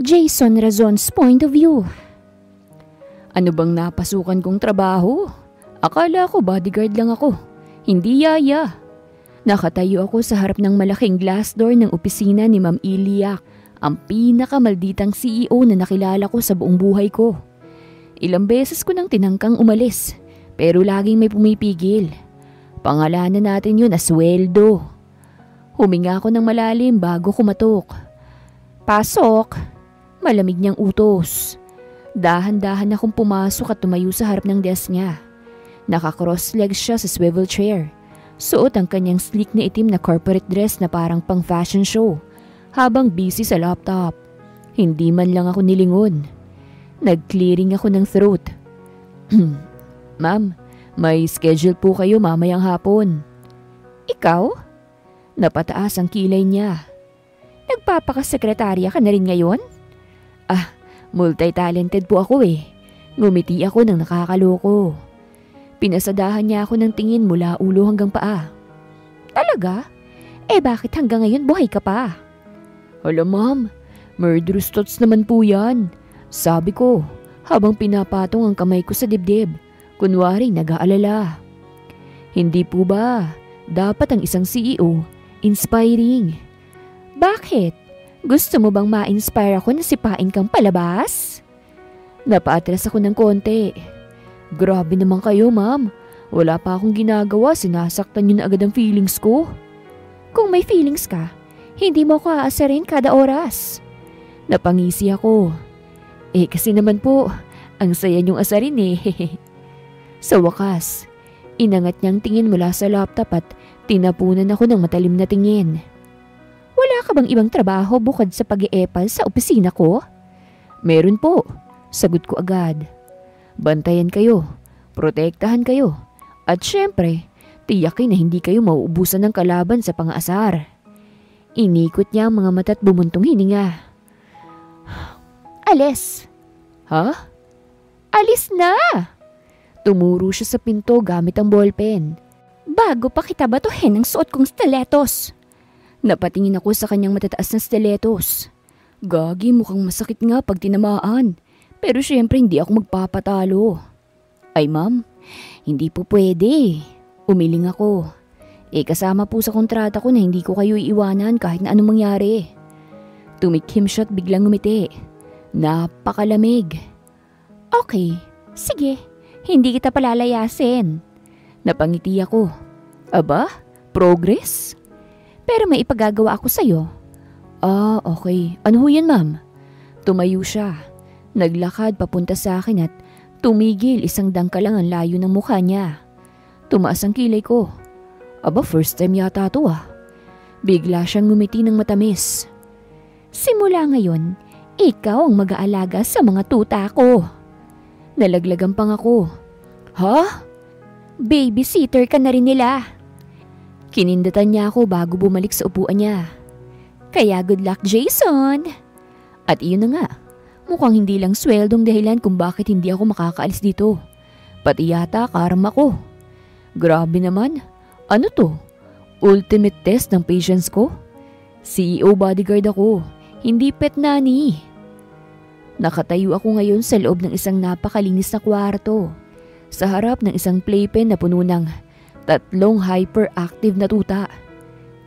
Jason Razon's point of view. Ano bang napasukan kong trabaho? Akala ko bodyguard lang ako. Hindi yaya. Nakatayo ako sa harap ng malaking glass door ng opisina ni Ma'am Iliak, ang pinakamalditang CEO na nakilala ko sa buong buhay ko. Ilang beses ko nang tinangkang umalis, pero laging may pumipigil. Pangalanan natin yun as sweldo. Huminga ako ng malalim bago kumatok. Pasok! Malamig niyang utos. Dahan-dahan akong pumasok at tumayo sa harap ng desk niya. Naka-cross legs siya sa swivel chair. Suot ang kanyang sleek na itim na corporate dress na parang pang fashion show, habang busy sa laptop. Hindi man lang ako nilingon. Nag-clearing ako ng throat. Ma'am, may schedule po kayo mamayang hapon. Ikaw? Napataas ang kilay niya. Nagpapakasekretarya ka na rin ngayon? Multi-talented po ako eh. Ngumiti ako nang nakakaloko. Pinasadahan niya ako ng tingin mula ulo hanggang paa. Talaga? Bakit hanggang ngayon buhay ka pa? Hala ma'am, murderous thoughts naman po yan. Sabi ko, habang pinapatong ang kamay ko sa dibdib, kunwari nag-aalala. Hindi po ba, dapat ang isang CEO, inspiring. Bakit? Gusto mo bang ma-inspire ako na sipain kang palabas? Napaatras ako ng konti. Grabe naman kayo, ma'am. Wala pa akong ginagawa, sinasaktan niyo na agad ang feelings ko. Kung may feelings ka, hindi mo ko aasarin kada oras. Napangisi ako. Kasi naman po, ang saya niyong asarin eh. Sa wakas, inangat niyang tingin mula sa laptop at tinapunan ako ng matalim na tingin. Wala ka bang ibang trabaho bukod sa pag-iepal sa opisina ko? Meron po, sagot ko agad. Bantayan kayo, protektahan kayo, at syempre, tiyakin na hindi kayo mauubusan ng kalaban sa pang-aasar. Inikot niya ang mga mata at bumuntong hininga. Alis. Ha? Alis na! Tumuro siya sa pinto gamit ang ballpen. Bago pa kita batuhin ang suot kong stilettos. Napatingin ako sa kanyang matataas na stilettos. Gagi, mukhang masakit nga pag tinamaan. Pero syempre hindi ako magpapatalo. Ay ma'am, hindi po pwede. Umiling ako. Kasama po sa kontrata ko na hindi ko kayo iiwanan kahit na anong mangyari. Tumikhim siya at biglang ngumiti. Napakalamig. Okay, sige. Hindi kita palalayasin. Napangiti ako. Aba, progress? Pero may ipagagawa ako sa'yo. Okay. Ano ho yan, ma'am? Tumayo siya. Naglakad papunta sa akin at tumigil, isang dangkal lang ang layo ng mukha niya. Tumaas ang kilay ko. Aba, first time yata to ah. Bigla siyang ngumiti ng matamis. Simula ngayon, ikaw ang mag-aalaga sa mga tuta ko. Nalaglagan pang ako. Ha? Babysitter ka na rin nila. Kinindatan niya ako bago bumalik sa upuan niya. Kaya good luck, Jason! At iyon na nga, mukhang hindi lang sweldong dahilan kung bakit hindi ako makakaalis dito. Pati yata karma ko. Grabe naman, ano to? Ultimate test ng patience ko? CEO bodyguard ako, hindi pet nanny. Nakatayo ako ngayon sa loob ng isang napakalinis na kwarto. Sa harap ng isang playpen na puno ng 3 hyperactive na tuta.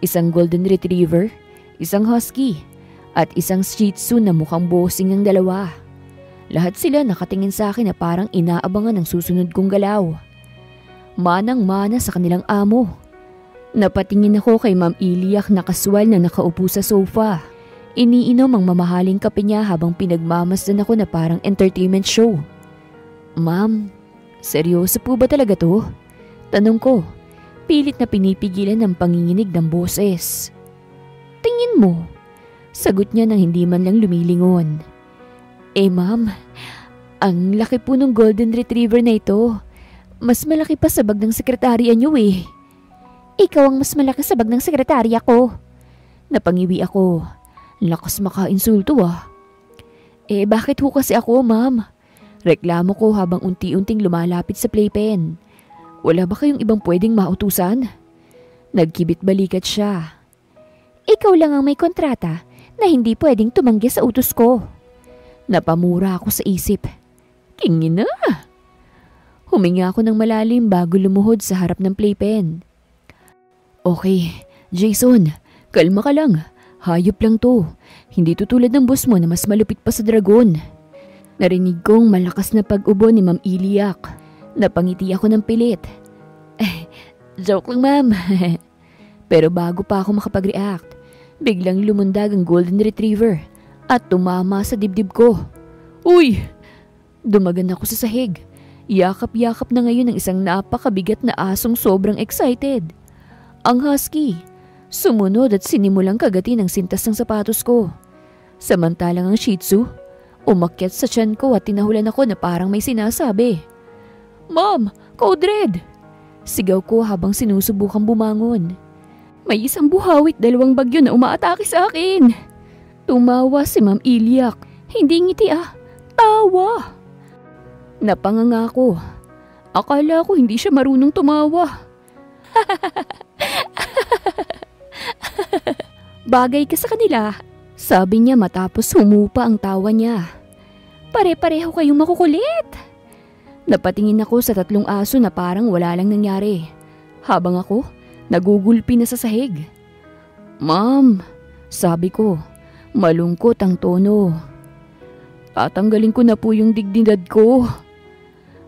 Isang golden retriever, isang husky, at isang shih tzu na mukhang bossing ang dalawa. Lahat sila nakatingin sa akin na parang inaabangan ang susunod kong galaw. Manang-mana sa kanilang amo. Napatingin ako kay Ma'am Iliak na kaswal na nakaupo sa sofa. Iniinom ang mamahaling kape niya habang pinagmamasdan ako na parang entertainment show. Ma'am, seryoso po ba talaga to? Tanong ko, pilit na pinipigilan ng panginginig ng boses. Tingin mo, sagot niya nang hindi man lang lumilingon. Ma'am, ang laki po ng golden retriever na ito. Mas malaki pa sa bag ng sekretarya niyo eh. Ikaw ang mas malaki sa bag ng sekretarya ko. Napangiwi ako. Lakas maka-insulto ah. Bakit ho kasi ako, ma'am? Reklamo ko habang unti-unting lumalapit sa playpen. Wala ba kayong ibang pwedeng mautusan? Nagkibit balikat siya. Ikaw lang ang may kontrata na hindi pwedeng tumanggi sa utos ko. Napamura ako sa isip. Kingin na! Huminga ako ng malalim bago lumuhod sa harap ng playpen. Okay, Jason, kalma ka lang. Hayop lang to. Hindi tulad ng boss mo na mas malupit pa sa dragon. Narinig kong malakas na pag-ubo ni Ma'am Iliak. Napangiti ako ng pilit. Joke lang, ma'am. Pero bago pa ako makapag-react, biglang lumundag ang golden retriever at tumama sa dibdib ko. Uy! Dumagan ako sa sahig. Yakap-yakap na ngayon ng isang napakabigat na asong sobrang excited. Ang husky, sumunod at sinimulang kagatin ang sintas ng sapatos ko. Samantalang ang Shih Tzu, umakyat sa tiyan ko at tinahulan ako na parang may sinasabi. Ma'am, Code Red! Sigaw ko habang sinusubukang bumangon. May isang buhawit 2 bagyo na umaatake sa akin. Tumawa si Ma'am Iliak. Hindi ngiti tawa. Napanganga ko. Akala ko hindi siya marunong tumawa. Bagay ka sa kanila, sabi niya matapos humupa ang tawa niya. Pare-pareho kayong makukulit. Napatingin ako sa 3 aso na parang wala lang nangyari. Habang ako, nagugulpi na sa sahig. Ma'am, sabi ko, malungkot ang tono. Tatanggalin ko na po yung dignidad ko.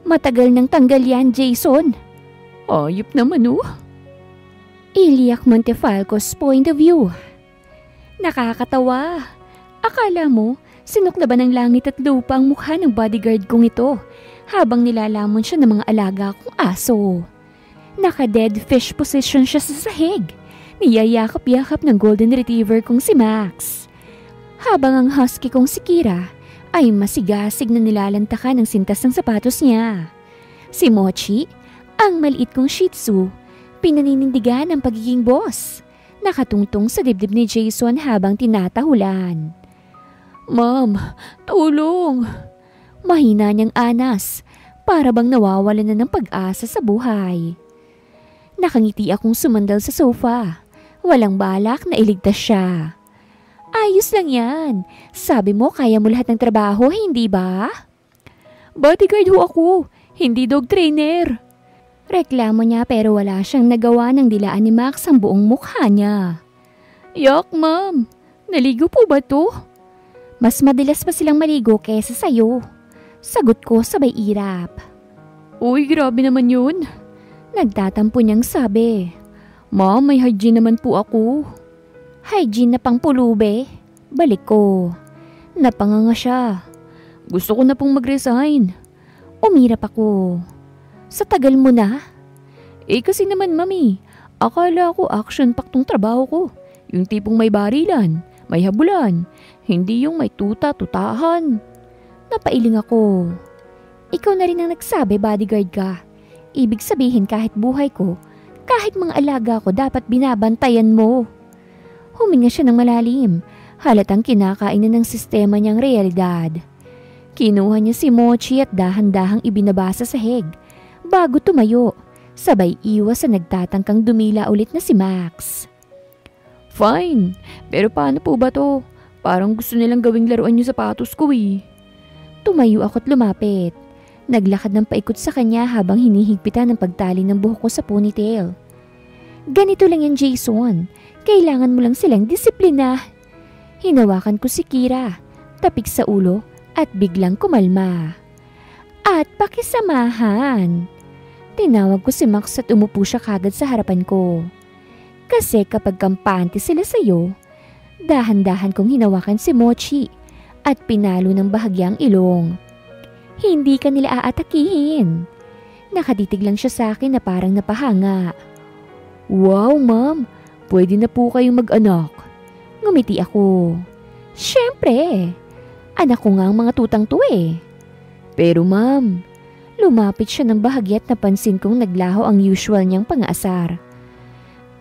Matagal nang tanggal yan, Jason. Ayop naman Iliak Montefalco's point of view. Nakakatawa. Akala mo, sinuklaban ng langit at lupa ang mukha ng bodyguard kong ito habang nilalamon siya ng mga alaga kong aso. Naka-dead fish position siya sa sahig. Niyayakap-yakap ng golden retriever kong si Max. Habang ang husky kong si Kira ay masigasig na nilalantakan ng sintas ng sapatos niya. Si Mochi, ang maliit kong Shih Tzu, pinaninindigan ang pagiging boss. Nakatungtong sa dibdib ni Jason habang tinatahulan. Ma'am, tulong! Mahina niyang anas, para bang nawawalan na ng pag-asa sa buhay. Nakangiti akong sumandal sa sofa. Walang balak na iligtas siya. Ayos lang yan. Sabi mo kaya mo lahat ng trabaho, hindi ba? Bodyguard ho ako, hindi dog trainer. Reklamo niya pero wala siyang nagawa ng dilaan ni Max ang buong mukha niya. Yak, ma'am. Naligo po ba to? Mas madalas pa silang maligo kesa sa'yo. Sagot ko sabay irap. Uy, grabe naman yun. Nagtatampo niyang sabi. Ma'am, may hygiene naman po ako. Hygiene na pang pulube. Balik ko. Napanganga siya. Gusto ko na pong mag-resign. Umirap ako. Sa tagal mo na? Kasi naman mami, akala ko action-packed tong trabaho ko. Yung tipong may barilan, may habulan, hindi yung may tuta-tutahan. Napailing ako. Ikaw na rin ang nagsabi bodyguard ka. Ibig sabihin kahit buhay ko, kahit mga alaga ko dapat binabantayan mo. Huminga siya ng malalim, halatang kinakain na ng sistema niyang realidad. Kinuha niya si Mochi at dahan-dahang ibinabasa sa sahig. Bago tumayo, sabay iwas sa nagtatangkang dumila ulit na si Max. Fine, pero paano po ba to? Parang gusto nilang gawing laruan yung sapatos ko Tumayo ako't lumapit. Naglakad ng paikot sa kanya habang hinihigpitan ng pagtali ng buhok ko sa ponytail. Ganito lang yan, Jason. Kailangan mo lang silang disiplina. Hinawakan ko si Kira, tapik sa ulo at biglang kumalma. At pakisamahan. Tinawag ko si Max at umupo siya kagad sa harapan ko. Kasi kapag kampante sila sa'yo, dahan-dahan kong hinawakan si Mochi at pinalo ng bahagyang ilong. Hindi ka nila aatakihin. Nakatitig lang siya sa akin na parang napahanga. Wow, ma'am. Pwede na po kayong mag-anak. Ngumiti ako. Siyempre. Anak ko nga ang mga tutang to Pero ma'am, lumapit siya ng bahagya at napansin kong naglaho ang usual niyang pang-aasar.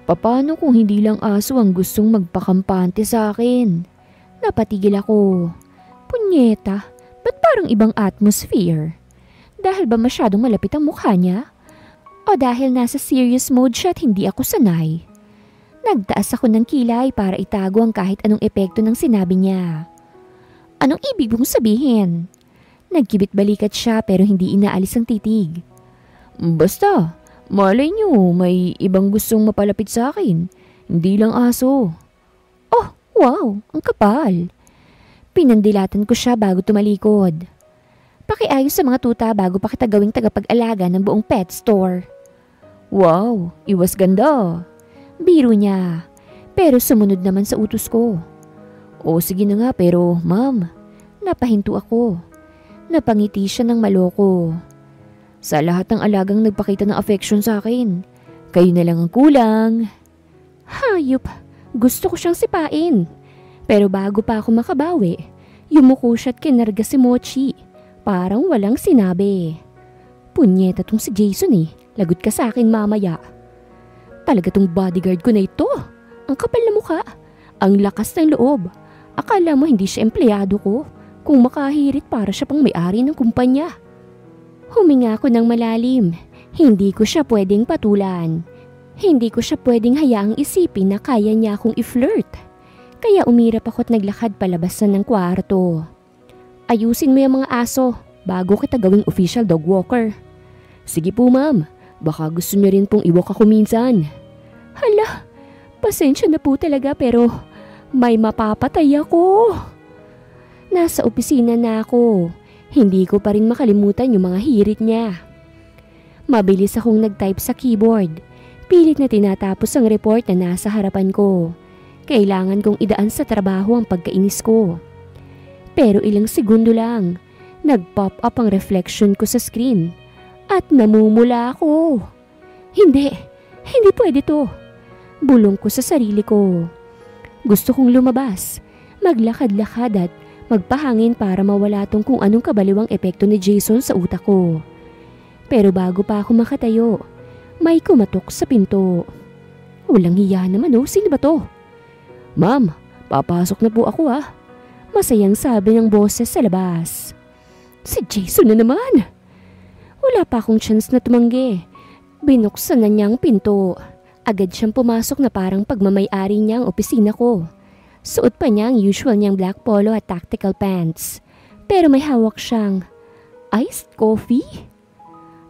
Paano kung hindi lang aso ang gustong magpakampante sa akin? Napatigil ako. Punyeta, ba't parang ibang atmosphere? Dahil ba masyadong malapit ang mukha niya? O dahil nasa serious mode siya at hindi ako sanay? Nagtaas ako ng kilay para itago ang kahit anong epekto ng sinabi niya. Anong ibig mong sabihin? Nagkibit balikat siya pero hindi inaalis ang titig. Basta, malay niyo may ibang gustong mapalapit sa akin. Hindi lang aso. Oh, wow, ang kapal. Pinandilatan ko siya bago tumalikod. Pakiayos sa mga tuta bago pa kita gawing tagapag-alaga ng buong pet store. Wow, iwas ganda. Biro niya, pero sumunod naman sa utos ko. O sige na nga pero ma'am, napahinto ako. Napangiti siya ng maloko. Sa lahat ng alagang nagpakita ng affection sa akin, kayo na lang ang kulang. Hayop, gusto ko siyang sipain. Pero bago pa ako makabawi, yumuko siya at kinarga si Mochi. Parang walang sinabi. Punyeta tong si Jason eh, lagot ka sa akin mamaya. Talaga tong bodyguard ko na ito. Ang kapal na mukha. Ang lakas ng loob. Akala mo hindi siya empleyado ko. Kung makahirit para siya pang may-ari ng kumpanya. Huminga ako ng malalim. Hindi ko siya pwedeng patulan. Hindi ko siya pwedeng hayaang isipin na kaya niya akong i-flirt. Kaya umirap ako at naglakad palabas ng kwarto. Ayusin mo yung mga aso bago kita gawing official dog walker. Sige po ma'am. Baka gusto niyo rin pong iwalk ako minsan. Hala, pasensya na po talaga pero may mapapatay ako. Nasa opisina na ako. Hindi ko pa rin makalimutan yung mga hirit niya. Mabilis akong nag-type sa keyboard. Pilit na tinatapos ang report na nasa harapan ko. Kailangan kong idaan sa trabaho ang pagkainis ko. Pero ilang segundo lang, nag-pop up ang reflection ko sa screen. At namumula ako. Hindi pwede to. Bulong ko sa sarili ko. Gusto kong lumabas, maglakad-lakad at magpahangin para mawala tong kung anong kabaliwang epekto ni Jason sa utak ko. Pero bago pa ako makatayo, may kumatok sa pinto. Walang hiya naman sino ba to? Ma'am, papasok na po ako ah. Masayang sabi ng boses sa labas. Si Jason na naman. Wala pa akong chance na tumanggi. Binuksan na niya ang pinto. Agad siyang pumasok na parang pagmamay-ari niya ang opisina ko. Suot pa niya ang usual niyang black polo at tactical pants. Pero may hawak siyang iced coffee?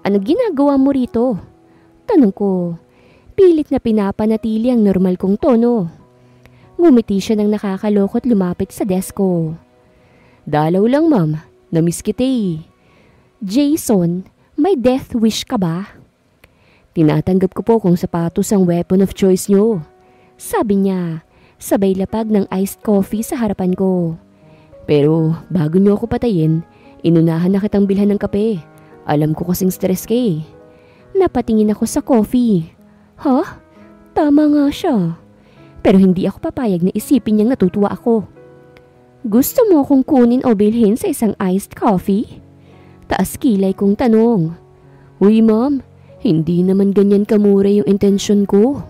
Ano ginagawa mo rito? Tanong ko. Pilit na pinapanatili ang normal kong tono. Ngumiti siya ng nakakaloko at lumapit sa desk ko. Dalaw lang ma'am, namiss kita eh. Jason, may death wish ka ba? Tinatanggap ko po kung sapatos ang weapon of choice niyo. Sabi niya, sabay lapag ng iced coffee sa harapan ko. Pero bago niyo ako patayin, inunahan na kitang bilhan ng kape. Alam ko kasing stress ka eh. Napatingin ako sa coffee. Ha? Tama nga siya. Pero hindi ako papayag na isipin niyang natutuwa ako. Gusto mo akong kunin o bilhin sa isang iced coffee? Taas kilay kong tanong. Uy ma'am, hindi naman ganyan kamura yung intensyon ko.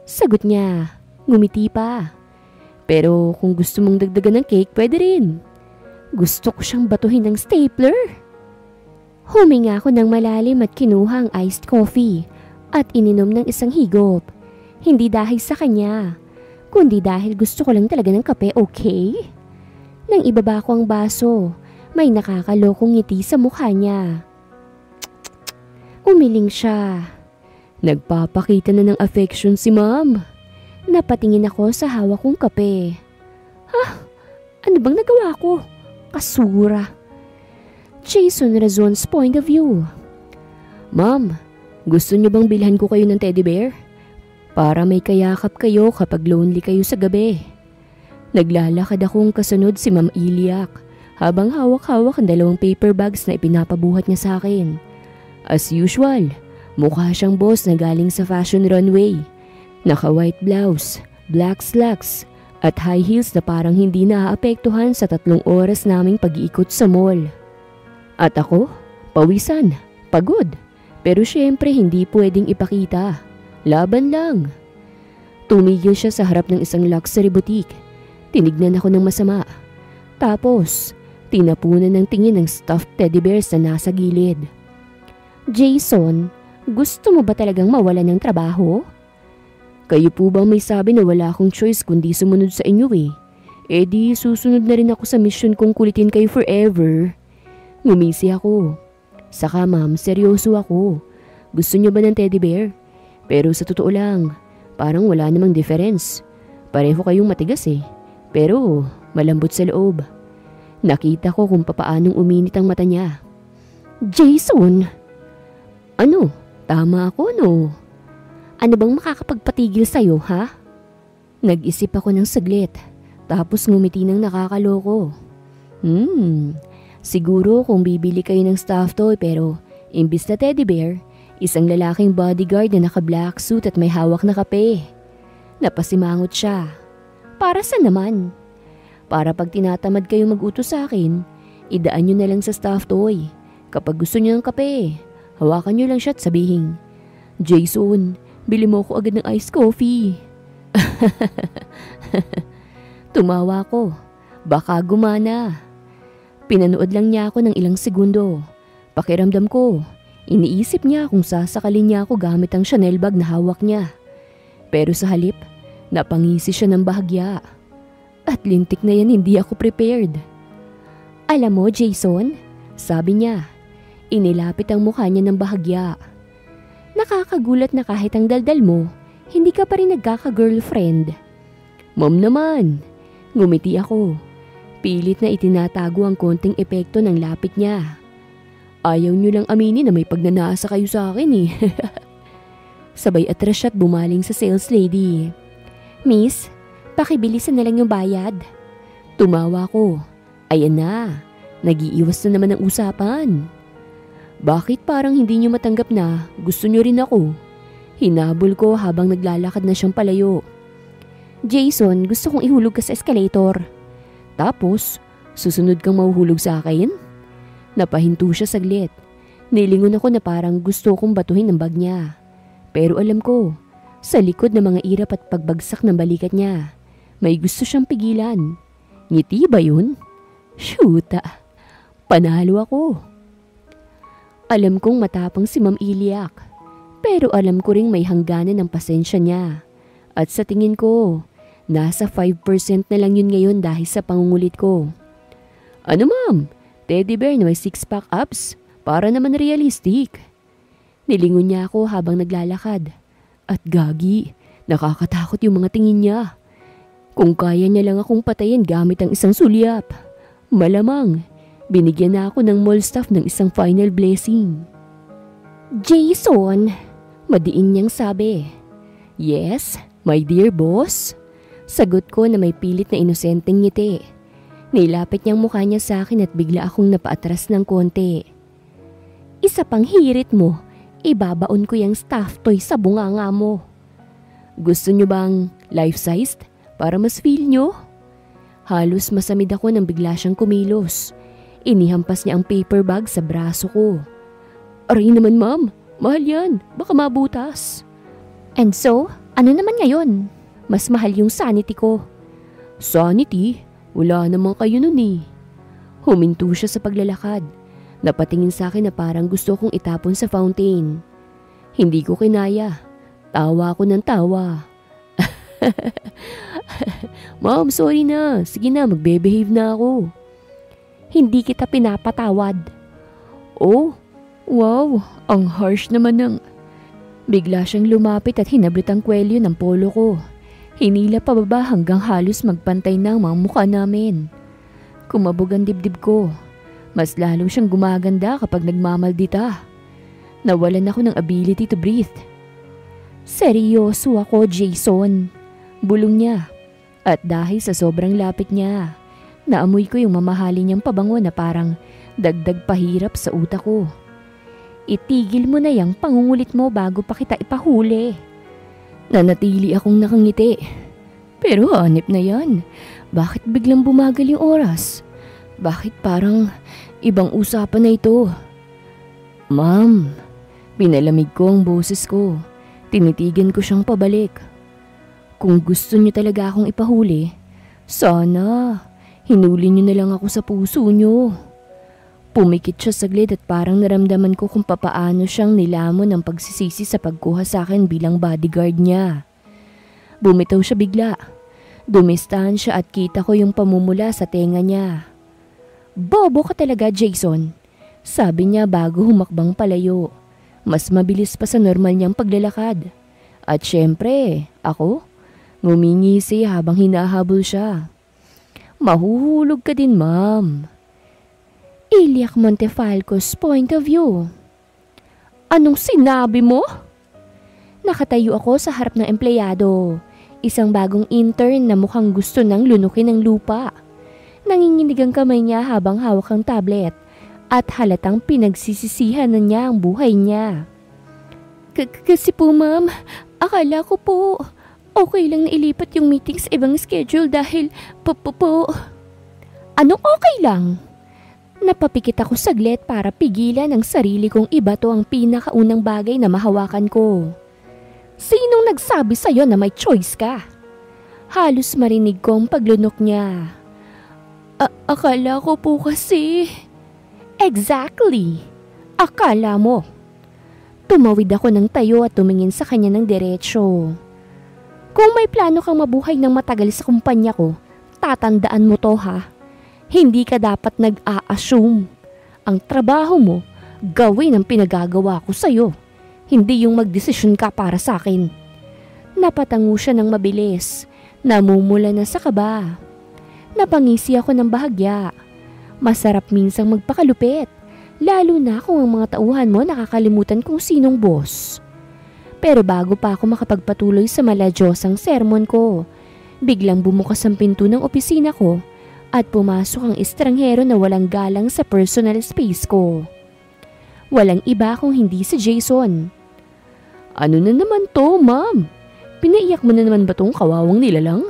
Sagot niya, ngumiti pa. Pero kung gusto mong dagdagan ng cake, pwede rin. Gusto ko siyang batuhin ng stapler. Huminga ako ng malalim at kinuha ang iced coffee at ininom ng isang higop. Hindi dahil sa kanya, kundi dahil gusto ko lang talaga ng kape, okay? Nang ibaba ko ang baso, may nakakalokong ngiti sa mukha niya. Umiling siya. Nagpapakita na ng affection si ma'am. Napatingin ako sa hawak kong kape. Ano bang nagawa ko? Kasura. Jason Razon's point of view. Ma'am, gusto niyo bang bilhan ko kayo ng teddy bear? Para may kayakap kayo kapag lonely kayo sa gabi. Naglalakad akong kasunod si Ma'am Iliak habang hawak-hawak ang 2 paper bags na ipinapabuhat niya sa akin. As usual, mukha siyang boss na galing sa fashion runway. Naka-white blouse, black slacks, at high heels na parang hindi naaapektuhan sa 3 oras naming pag-iikot sa mall. At ako, pawisan, pagod, pero syempre hindi pwedeng ipakita. Laban lang. Tumigil siya sa harap ng isang luxury boutique. Tinignan ako ng masama. Tapos, tinapunan ng tingin ng stuffed teddy bears na nasa gilid. Jason, gusto mo ba talagang mawalan ng trabaho? Kayo po bang may sabi na wala akong choice kundi sumunod sa inyo eh? Eh di susunod na rin ako sa mission kong kulitin kayo forever. Ngumisi ako. Saka ma'am, seryoso ako. Gusto niyo ba ng teddy bear? Pero sa totoo lang, parang wala namang difference. Pareho kayong matigas eh. Pero malambot sa loob. Nakita ko kung papaanong uminit ang mata niya. Jason! Ano? Tama ako no? Ano bang makakapagpatigil sa'yo ha? Nag-isip ako ng saglit. Tapos ngumiti ng nakakaloko. Siguro kung bibili kayo ng stuffed toy pero imbis na teddy bear, isang lalaking bodyguard na naka-black suit at may hawak na kape. Napasimangot siya. Para saan naman? Para pag tinatamad kayo mag-utos sa akin, idaan nyo na lang sa stuffed toy. Kapag gusto nyo ng kape, hawakan nyo lang siya at sabihin, Jason, bili mo ko agad ng iced coffee. Tumawa ko. Baka gumana. Pinanood lang niya ako ng ilang segundo. Pakiramdam ko, iniisip niya kung sasakalin niya ako gamit ang Chanel bag na hawak niya. Pero sa halip, napangisi siya ng bahagya. At lintik na yan hindi ako prepared. Alam mo, Jason, sabi niya, inilapit ang mukha niya ng bahagya. Nakakagulat na kahit ang daldal mo, hindi ka pa rin nagkaka-girlfriend. Mom naman, ngumiti ako. Pilit na itinatago ang konting epekto ng lapit niya. Ayaw niyo lang aminin na may pagnanasa kayo sa akin eh. Sabay atras siya at bumaling sa sales lady. Miss, pakibilisan na lang yung bayad. Tumawa ko. Ayan na, nag-iiwas na naman ang usapan. Bakit parang hindi niyo matanggap na gusto niyo rin ako? Hinabol ko habang naglalakad na siyang palayo. Jason, gusto kong ihulog ka sa escalator. Tapos, susunod kang mahuhulog sa akin? Napahinto siya saglit. Nilingon ako na parang gusto kong batuhin ang bag niya. Pero alam ko, sa likod ng mga irap at pagbagsak ng balikat niya, may gusto siyang pigilan. Ngiti ba yun? Shoota! Panalo ako. Alam kong matapang si Ma'am Iliak, pero alam ko ring may hangganan ng pasensya niya. At sa tingin ko, nasa 5% na lang yun ngayon dahil sa pangungulit ko. Ano ma'am? Teddy bear na may 6-pack abs? Para naman realistic. Nilingon niya ako habang naglalakad. At gagi, nakakatakot yung mga tingin niya. Kung kaya niya lang akong patayin gamit ang isang sulyap, malamang binigyan na ako ng mall staff ng isang final blessing. Jason, madiin niyang sabi. Yes, my dear boss. Sagot ko na may pilit na inosenteng ngiti. Nilapit niyang mukha niya sa akin at bigla akong napaatras ng konti. Isa pang hirit mo, ibabaon ko yung stuffed toy sa bunganga mo. Gusto niyo bang life-sized para mas feel niyo? Halos masamid ako nang bigla siyang kumilos. Inihampas niya ang paper bag sa braso ko. Aray naman ma'am, mahal yan, baka mabutas. And so, ano naman ngayon? Mas mahal yung sanity ko. Sanity? Wala naman kayo nun eh. Huminto siya sa paglalakad. Napatingin sa akin na parang gusto kong itapon sa fountain. Hindi ko kinaya. Tawa ako ng tawa. Ma'am, sorry na. Sige na, magbe-behave na ako. Hindi kita pinapatawad. Oh, wow, ang harsh naman ng... Bigla siyang lumapit at hinablit ang kwelyo ng polo ko. Hinila pababa hanggang halos magpantay na ang mga mukha namin. Kumabog ang dibdib ko. Mas lalo siyang gumaganda kapag nagmamaldita. Nawalan ako ng ability to breathe. Seryoso ako, Jason. Bulong niya. At dahil sa sobrang lapit niya, naamoy ko yung mamahali niyang pabango na parang dagdag pahirap sa utak ko. Itigil mo na yung pangungulit mo bago pa kita ipahuli. Nanatili akong nakangiti. Pero hanip na yan. Bakit biglang bumagal yung oras? Bakit parang ibang usapan na ito? Ma'am, pinalamig ko ang boses ko. Tinitigan ko siyang pabalik. Kung gusto niyo talaga akong ipahuli, sana hinuli niyo na lang ako sa puso niyo. Pumikit siya saglit at parang naramdaman ko kung papaano siyang nilamon ng pagsisisi sa pagkuha sa akin bilang bodyguard niya. Bumitaw siya bigla. Dumistahan siya at kita ko yung pamumula sa tenga niya. Bobo ka talaga, Jason. Sabi niya bago humakbang palayo. Mas mabilis pa sa normal niyang paglalakad. At syempre, ako, ngumingisi habang hinahabol siya. Mahuhulog ka din, ma'am. Iliac Montefalco's point of view. Anong sinabi mo? Nakatayo ako sa harap ng empleyado. Isang bagong intern na mukhang gusto nang lunukin ng lupa. Nanginginig ang kamay niya habang hawak ang tablet at halatang pinagsisisihan na niya ang buhay niya. Kasi po ma'am, akala ko po okay lang na ilipat yung meeting sa ibang schedule dahil po. Anong okay lang? Napapikit ako saglit para pigilan ang sarili kong iba to ang pinakaunang bagay na mahawakan ko. Sinong nagsabi sa'yo na may choice ka? Halos marinig ko ang paglunok niya. Akala ko po kasi. Exactly. Akala mo. Tumawid ako ng tayo at tumingin sa kanya ng diretsyo. Kung may plano kang mabuhay ng matagal sa kumpanya ko, tatandaan mo to ha. Hindi ka dapat nag-a-assume. Ang trabaho mo, gawin ang pinagagawa ko sa'yo. Hindi yung magdesisyon ka para sa akin. Napatango siya ng mabilis. Namumula na sa kaba. Napangisi ako ng bahagya. Masarap minsang magpakalupit. Lalo na kung ang mga tauhan mo nakakalimutan kung sinong boss. Pero bago pa ako makapagpatuloy sa maladyosang sermon ko, biglang bumukas ang pinto ng opisina ko at pumasok ang estranghero na walang galang sa personal space ko. Walang iba kung hindi si Jason. Ano na naman to, ma'am? Pinaiyak mo na naman ba tong kawawang nilalang?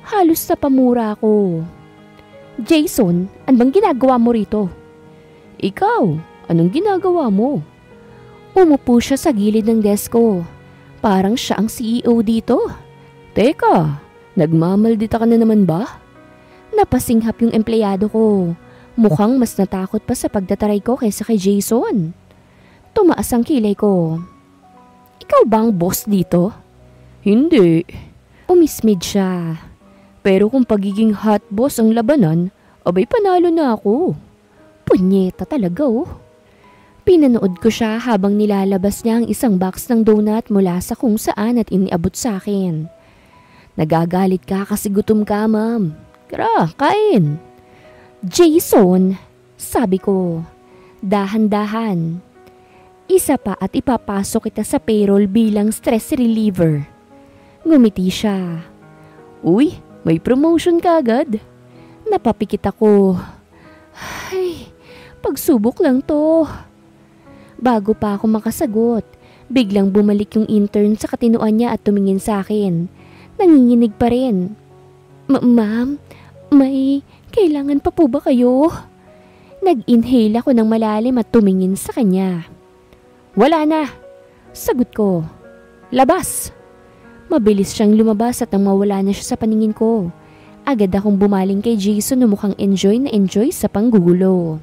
Halos sa pamura ko. Jason, ano bang ginagawa mo rito? Ikaw, anong ginagawa mo? Umupo siya sa gilid ng desk ko. Parang siya ang CEO dito. Teka, nagmamaldita ka na naman ba? Napasinghap yung empleyado ko. Mukhang mas natakot pa sa pagdataray ko kaysa kay Jason. Tumaas ang kilay ko. Ikaw bang boss dito? Hindi. Umismid siya. Pero kung pagiging hot boss ang labanan, abay panalo na ako. Punyeta talaga oh. Pinanood ko siya habang nilalabas niya ang isang box ng donut mula sa kung saan at iniabot sa akin. Nagagalit ka kasi gutom ka, ma'am. Tara, kain. Jason, sabi ko, dahan-dahan. Isa pa at ipapasok kita sa payroll bilang stress reliever. Ngumiti siya. Uy, may promotion ka agad. Napapikit ako. Ay, pagsubok lang to. Bago pa ako makasagot, biglang bumalik yung intern sa katinuan niya at tumingin sa akin. Nanginginig pa rin. Ma'am, may kailangan pa po ba kayo? Nag-inhale ako ng malalim at tumingin sa kanya. Wala na, sagot ko. Labas! Mabilis siyang lumabas at nang mawala na siya sa paningin ko. Agad akong bumaling kay Jason na mukhang enjoy na enjoy sa panggugulo.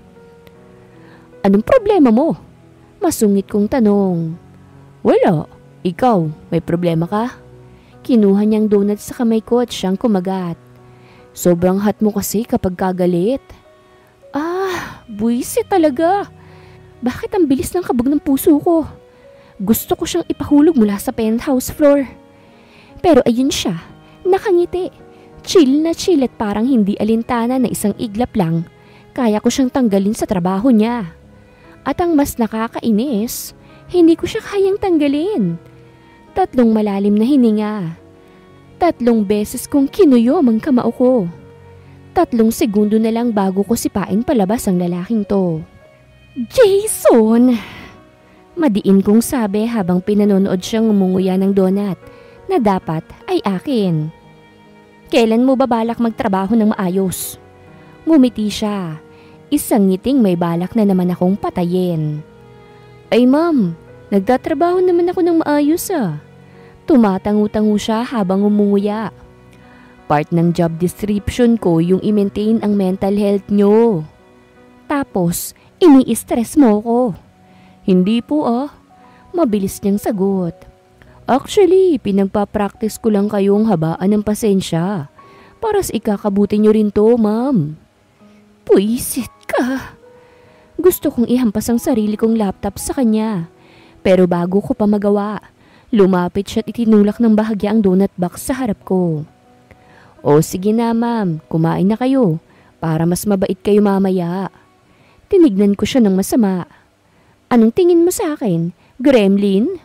Anong problema mo? Masungit kong tanong. Wala. Ikaw, may problema ka? Kinuha niyang donut sa kamay ko at siyang kumagat. Sobrang hot mo kasi kapag kagalit. Buwisit talaga. Bakit ang bilis ng kabog ng puso ko? Gusto ko siyang ipahulog mula sa penthouse floor. Pero ayun siya, nakangiti. Chill na chill at parang hindi alintana na isang iglap lang. Kaya ko siyang tanggalin sa trabaho niya. At ang mas nakakainis, hindi ko siya kayang tanggalin. 3 malalim na hininga. 3 beses kong kinuyom ang kamao ko. 3 segundo na lang bago ko sipain palabas ang lalaking to. Jason! Madiin kong sabi habang pinanonood siyang umunguya ng donut na dapat ay akin. Kailan mo ba balak magtrabaho ng maayos? Ngumiti siya. Isang ngiting may balak na naman akong patayin. Ay ma'am, nagtatrabaho naman ako ng maayos ah. Tumatangu-tangu siya habang umunguya. Part ng job description ko yung i-maintain ang mental health nyo. Tapos, ini-stress mo ko. Hindi po ah. Mabilis niyang sagot. Actually, pinagpa-practice ko lang kayong habaan ng pasensya. Para sa ikakabuti nyo rin to, ma'am. Puisit ka. Gusto kong ihampas ang sarili kong laptop sa kanya. Pero bago ko pa magawa, lumapit siya at itinulak ng bahagya ang donut box sa harap ko. O sige na ma'am, kumain na kayo para mas mabait kayo mamaya. Tinignan ko siya ng masama. Anong tingin mo sa akin? Gremlin?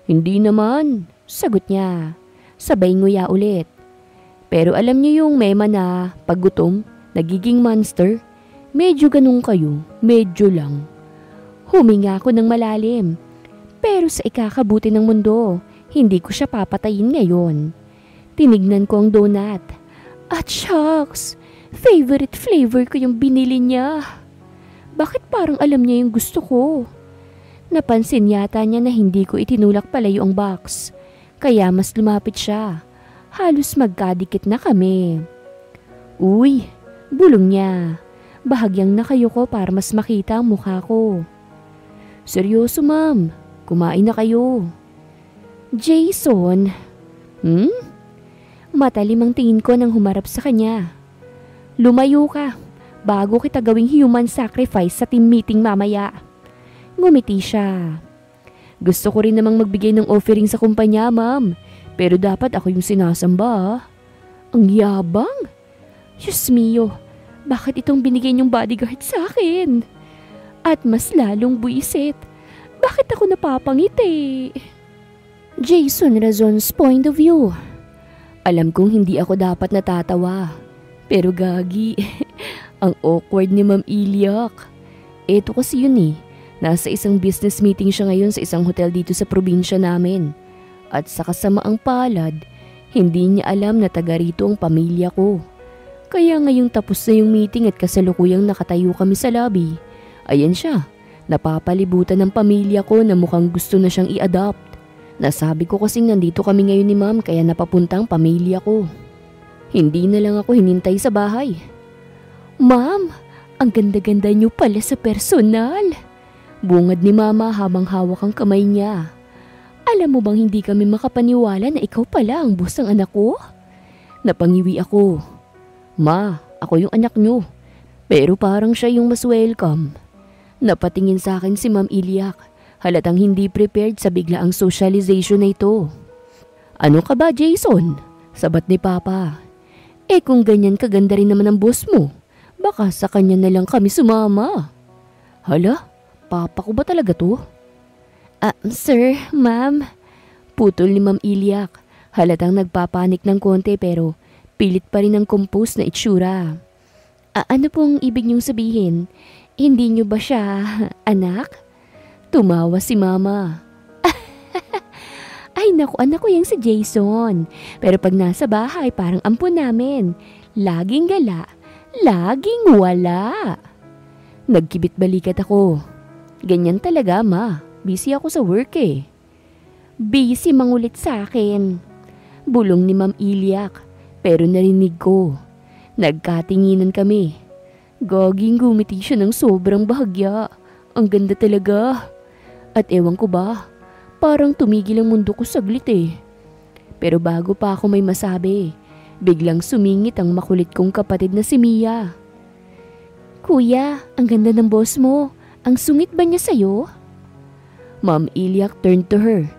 Hindi naman, sagot niya. Sabay nguya ulit. Pero alam niyo yung mema na pag gutom, nagiging monster? Medyo ganun kayo, medyo lang. Huminga ako ng malalim. Pero sa ikakabuti ng mundo, hindi ko siya papatayin ngayon. Tinignan ko ang donut. At shucks, favorite flavor ko yung binili niya. Bakit parang alam niya yung gusto ko? Napansin yata niya na hindi ko itinulak palayo ang box. Kaya mas lumapit siya. Halos magkadikit na kami. Uy, bulong niya. Bahagyang nakayuko para mas makita ang mukha ko. Seryoso ma'am, kumain na kayo. Jason? Matalim ang tingin ko nang humarap sa kanya. Lumayo ka, bago kita gawing human sacrifice sa team meeting mamaya. Ngumiti siya. Gusto ko rin namang magbigay ng offering sa kumpanya, ma'am. Pero dapat ako yung sinasamba. Ang yabang. Diyos mio, bakit itong binigay niyong bodyguard sa akin? At mas lalong buisit. Bakit ako napapangiti? Jason Razon's point of view. Alam kong hindi ako dapat natatawa. Pero gagi, ang awkward ni Ma'am Iliak. Eto kasi yun eh. Nasa isang business meeting siya ngayon sa isang hotel dito sa probinsya namin. At sa kasamaang palad, hindi niya alam na taga rito ang pamilya ko. Kaya ngayong tapos na yung meeting at kasalukuyang nakatayo kami sa lobby, ayan siya, napapalibutan ng pamilya ko na mukhang gusto na siyang i-adopt. Nasabi ko kasing nandito kami ngayon ni ma'am kaya napapuntang pamilya ko. Hindi na lang ako hinintay sa bahay. Ma'am, ang ganda-ganda niyo pala sa personal. Bungad ni mama habang hawak ang kamay niya. Alam mo bang hindi kami makapaniwala na ikaw pala ang boss ng anak ko? Napangiwi ako. Ma, ako yung anak niyo. Pero parang siya yung mas welcome. Napatingin sa akin si Ma'am Iliak. Halatang hindi prepared sa biglaang socialization na ito. Ano ka ba, Jason? Sabat ni Papa. Kung ganyan kaganda rin naman ang boss mo, baka sa kanya na lang kami sumama. Hala, Papa ko ba talaga to? Sir, ma'am. Putol ni Ma'am Iliak. Halatang nagpapanik ng konti pero pilit pa rin ang compose na itsura. Ano pong ibig niyong sabihin? Hindi niyo ba siya anak? Tumawa si Mama. Ay naku, anak ko yung si Jason. Pero pag nasa bahay parang ampun namin. Laging gala, laging wala. Nagkibit balikat ako. Ganyan talaga, Ma. Busy ako sa work eh. Busy mangulit sa akin. Bulong ni Ma'am Iliak. Pero narinig ko. Nagkatinginan kami. Gaging gumiti siya ng sobrang bahagya. Ang ganda talaga. At ewan ko ba, parang tumigil ang mundo ko saglit eh. Pero bago pa ako may masabi, biglang sumingit ang makulit kong kapatid na si Mia. Kuya, ang ganda ng boss mo. Ang sungit ba niya sa'yo? Ma'am Iliak turned to her.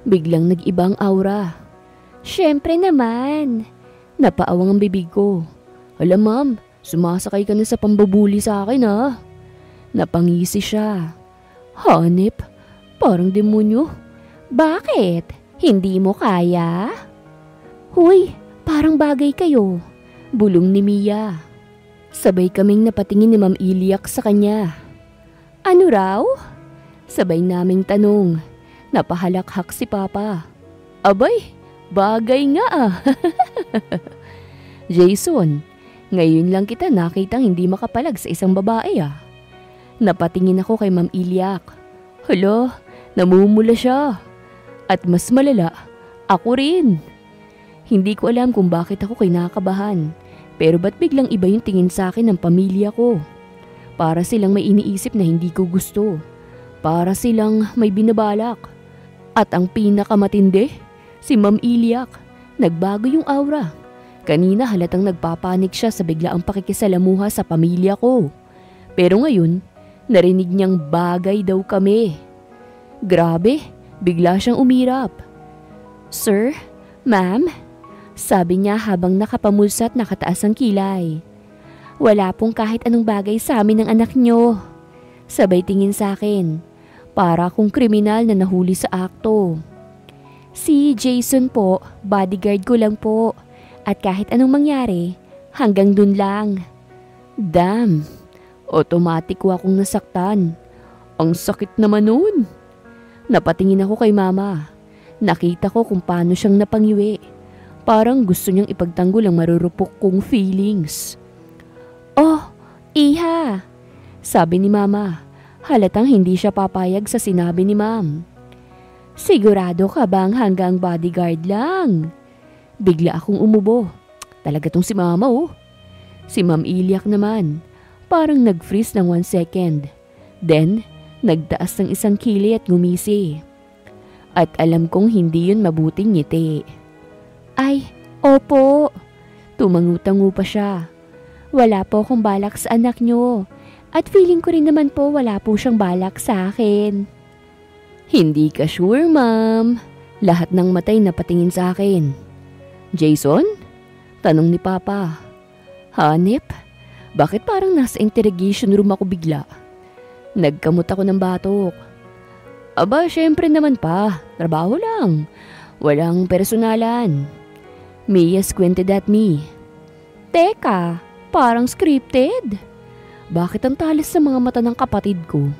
Biglang nag-ibang aura. Siyempre naman. Napaawang ang bibig ko. Alam ma'am, sumasakay ka na sa pambabuli sa akin ha. Napangisi siya. Hanip, parang demonyo. Bakit? Hindi mo kaya? Huy, parang bagay kayo. Bulong ni Mia. Sabay kaming napatingin ni Ma'am Iliak sa kanya. Ano raw? Sabay naming tanong. Napahalakhak si Papa. Abay, bagay nga ah. Jason, ngayon lang kita nakitang hindi makapalag sa isang babae ah. Napatingin ako kay Ma'am Iliak. Hala, namumula siya. At mas malala, ako rin. Hindi ko alam kung bakit ako kinakabahan. Pero ba't biglang iba yung tingin sa akin ng pamilya ko? Para silang may iniisip na hindi ko gusto. Para silang may binabalak. At ang pinakamatindi, Si Ma'am Iliak, nagbago yung aura. Kanina halatang nagpapanik siya sa biglaang pakikisalamuha sa pamilya ko. Pero ngayon, narinig niyang bagay daw kami. Grabe, bigla siyang umirap. "Sir? Ma'am?" sabi niya habang nakapamulsa at nakataas ang kilay. "Wala pong kahit anong bagay sa amin ng anak niyo." Sabay tingin sa akin, para akong kriminal na nahuli sa akto. "Si Jason po, bodyguard ko lang po. At kahit anong mangyari, hanggang dun lang." Damn, automatic ko akong nasaktan. Ang sakit naman nun. Napatingin ako kay mama. Nakita ko kung paano siyang napangiwi. Parang gusto niyang ipagtanggol ang marurupok kong feelings. "Oh, iha," sabi ni mama. Halatang hindi siya papayag sa sinabi ni ma'am. "Sigurado ka bang hanggang bodyguard lang?" Bigla akong umubo. Talaga tong si mama oh. Si Ma'am Iliak naman, parang nag-freeze ng 1 second. Then, nagtaas ng isang kilay at ngumisi. At alam kong hindi yun mabuting ngiti. "Ay, opo." Tumangutango pa siya. "Wala po akong balak sa anak nyo. At feeling ko rin naman po wala po siyang balak sa akin." "Hindi ka sure, ma'am?" Lahat ng matay na patingin sa akin. "Jason?" tanong ni Papa. "Hanip? Bakit parang nasa interrogation room ako bigla?" Nagkamot ako ng batok. "Aba, syempre naman pa. Trabaho lang. Walang personalan." Mia squinted at me. "Teka, parang scripted. Bakit ang talas sa mga mata ng kapatid ko?"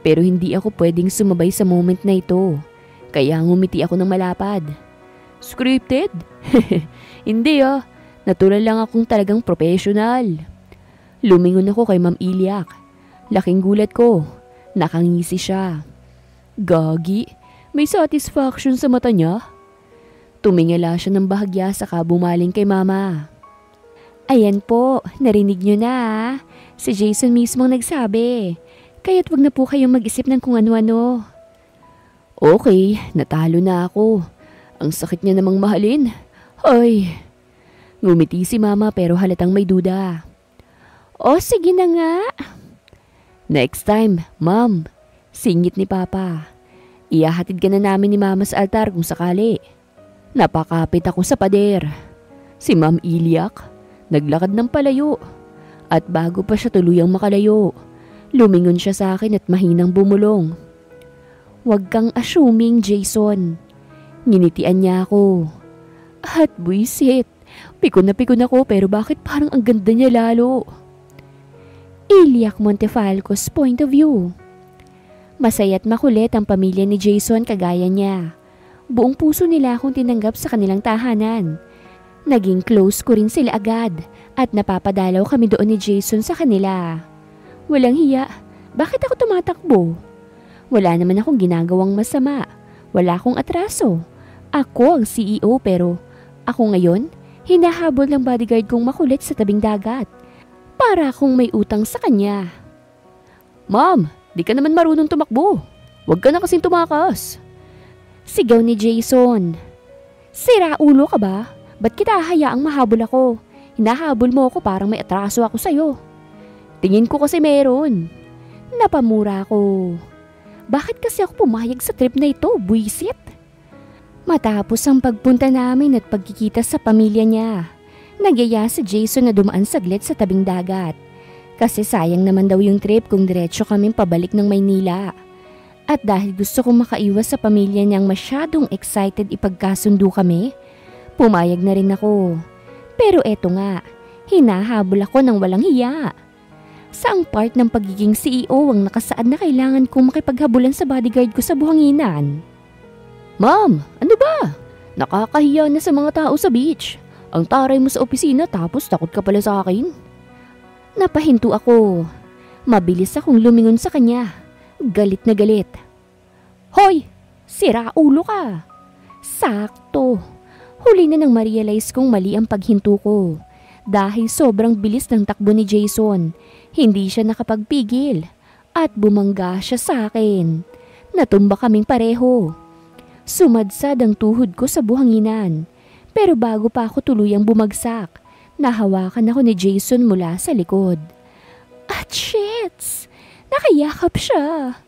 Pero hindi ako pwedeng sumabay sa moment na ito. Kaya ngumiti ako ng malapad. "Scripted? Hindi ah. Natural lang akong talagang professional." Lumingon ako kay Ma'am Iliak. Laking gulat ko. Nakangisi siya. Gagi, may satisfaction sa mata niya. Tumingala siya ng bahagya saka bumaling kay mama. "Ayan po, narinig niyo na ah. Si Jason mismo ang nagsabi. Kaya't wag na po kayong mag-isip ng kung ano-ano." Okay, natalo na ako. Ang sakit niya namang mahalin. Ay. Ngumiti si mama pero halatang may duda. "O sige na nga." "Next time, ma'am." Singit ni papa. "Iyahatid ka na namin ni mama sa altar kung sakali." Napakapit ako sa pader. Si Ma'am Iliak, naglakad ng palayo. At bago pa siya tuluyang makalayo, lumingon siya sa akin at mahinang bumulong. "Huwag kang assuming, Jason." Nginitian niya ako. At buisit, pikon na ako pero bakit parang ang ganda niya lalo? Iliak Montefalco's point of view. Masaya at makulit ang pamilya ni Jason kagaya niya. Buong puso nila akong tinanggap sa kanilang tahanan. Naging close ko rin sila agad at napapadalaw kami doon ni Jason sa kanila. Walang hiya, bakit ako tumatakbo? Wala naman akong ginagawang masama. Wala akong atraso. Ako ang CEO pero ako ngayon, hinahabol ng bodyguard kong makulit sa tabing dagat. Para akong may utang sa kanya. "Ma'am, di ka naman marunong tumakbo. Huwag ka na kasing tumakas." Sigaw ni Jason. "Sira ulo ka ba? Ba't kita hayaang mahabol ako? Hinahabol mo ako parang may atraso ako sa'yo." "Tingin ko kasi meron." Napamura ko. Bakit kasi ako pumayag sa trip na ito, buisit? Matapos ang pagpunta namin at pagkikita sa pamilya niya, nagyaya si Jason na dumaan saglit sa tabing dagat. Kasi sayang naman daw yung trip kung diretso kaming pabalik ng Maynila. At dahil gusto kong makaiwas sa pamilya niyang masyadong excited ipagkasundo kami, pumayag na rin ako. Pero eto nga, hinahabol ako ng walang hiya. Saang part ng pagiging CEO ang nakasaad na kailangan kong makipaghabulan sa bodyguard ko sa buhanginan? "Ma'am, ano ba? Nakakahiya na sa mga tao sa beach. Ang taray mo sa opisina tapos takot ka pala sa akin." Napahinto ako. Mabilis akong lumingon sa kanya. Galit na galit. "Hoy! Sira ulo ka!" Sakto. Huli na nang ma-realize kong mali ang paghinto ko. Dahil sobrang bilis ng takbo ni Jason, hindi siya nakapagpigil. At bumangga siya sa akin. Natumba kaming pareho. Sumadsad ang tuhod ko sa buhanginan. Pero bago pa ako tuluyang bumagsak, nahawakan ako ni Jason mula sa likod. At shits! Nakayakap siya.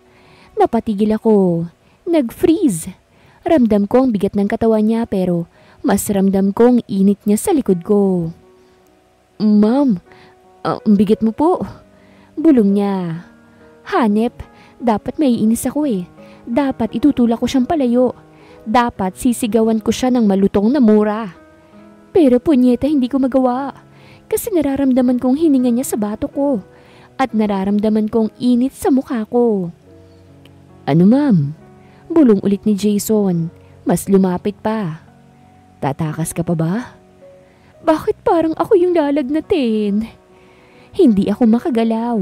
Napatigil ako. Nag-freeze. Ramdam ko ang bigat ng katawan niya pero mas ramdam ko ang init niya sa likod ko. Ma'am, ang bigat mo po. Bulong niya. Hanep, dapat maiinis ako eh. Dapat itutulak ko siyang palayo. Dapat sisigawan ko siya ng malutong na mura. Pero punyeta hindi ko magawa. Kasi nararamdaman kong hininga niya sa bato ko. At nararamdaman kong init sa mukha ko. Ano ma'am? Bulong ulit ni Jason. Mas lumapit pa. Tatakas ka pa ba? Bakit parang ako yung lalagnatin? Hindi ako makagalaw.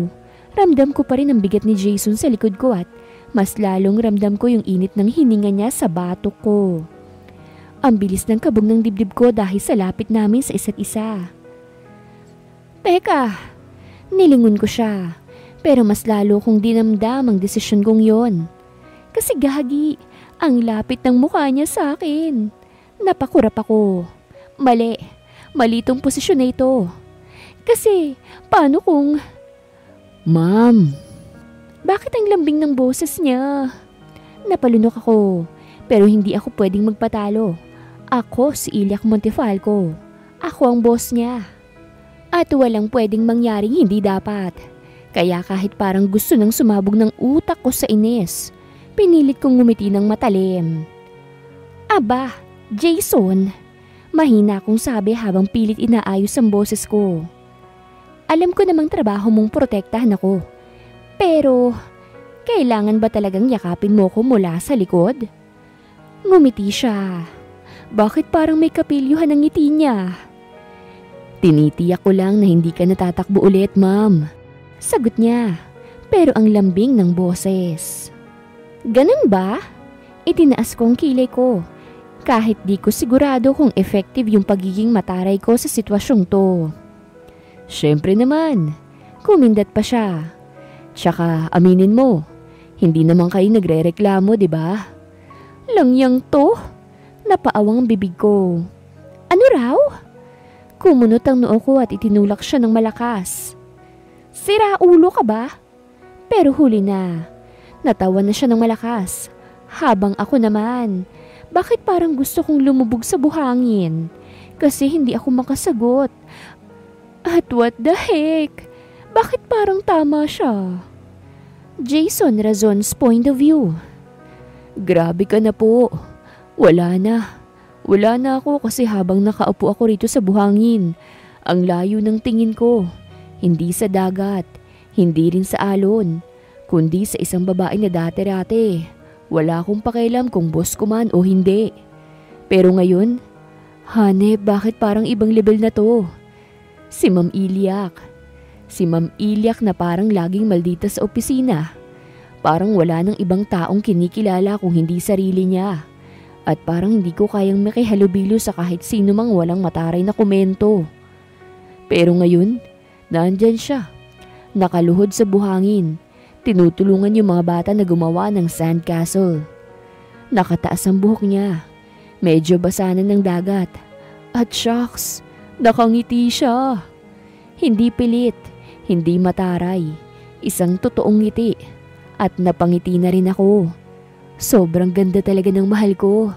Ramdam ko pa rin ang bigat ni Jason sa likod ko at mas lalong ramdam ko yung init ng hininga niya sa batok ko. Ang bilis ng kabog ng dibdib ko dahil sa lapit namin sa isa't isa. Teka, nilingon ko siya. Pero mas lalo kong dinamdam ang desisyon kong yon. Kasi gagi, ang lapit ng mukha niya sa akin. Napakurap ako. Mali itong posisyon na ito. Kasi, paano kung... Ma'am, bakit ang lambing ng boses niya? Napalunok ako, pero hindi ako pwedeng magpatalo. Ako si Ilyak Montefalco. Ako ang boss niya. At walang pwedeng mangyaring hindi dapat. Kaya kahit parang gusto nang sumabog ng utak ko sa inis, pinilit kong ngumiti ng matalim. Aba, Jason, mahina akong sabi habang pilit inaayos ang boses ko. Alam ko namang trabaho mong protektahan ako. Pero, kailangan ba talagang yakapin mo ko mula sa likod? Ngumiti siya. Bakit parang may kapilyuhan ang ngiti niya? Tinitiyak ko lang na hindi ka natatakbo ulit, ma'am. Sagot niya, pero ang lambing ng boses. Ganun ba? Itinaas ko ang kilay ko. Kahit di ko sigurado kung effective yung pagiging mataray ko sa sitwasyong to. Siyempre naman, kumindat pa siya. Tsaka aminin mo, hindi naman kayo nagre-reklamo, di ba? Langyang to, napaawang ang bibig ko. Ano raw? Kumunot ang noo ko at itinulak siya ng malakas. Sira ulo ka ba? Pero huli na. Natawa na siya ng malakas. Habang ako naman, bakit parang gusto kong lumubog sa buhangin? Kasi hindi ako makasagot. At what the heck? Bakit parang tama siya? Jason Razon's point of view. Grabe ka na po. Wala na ako kasi habang nakaupo ako rito sa buhangin, ang layo ng tingin ko. Hindi sa dagat, hindi rin sa alon, kundi sa isang babae na dati-rate. Wala akong pakialam kung boss ko man o hindi. Pero ngayon, Hanep, bakit parang ibang level na to? Si Ma'am Ilyak. Si Ma'am Ilyak na parang laging maldita sa opisina. Parang wala nang ibang taong kinikilala kung hindi sarili niya. At parang hindi ko kayang makihalubilo sa kahit sino mang walang mataray na komento. Pero ngayon, nandyan siya. Nakaluhod sa buhangin. Tinutulungan yung mga bata na gumawa ng sandcastle. Nakataas ang buhok niya. Medyo basa na ng dagat. At shucks, nakangiti siya. Hindi pilit, hindi mataray. Isang totoong ngiti. At napangiti na rin ako. Sobrang ganda talaga ng mahal ko.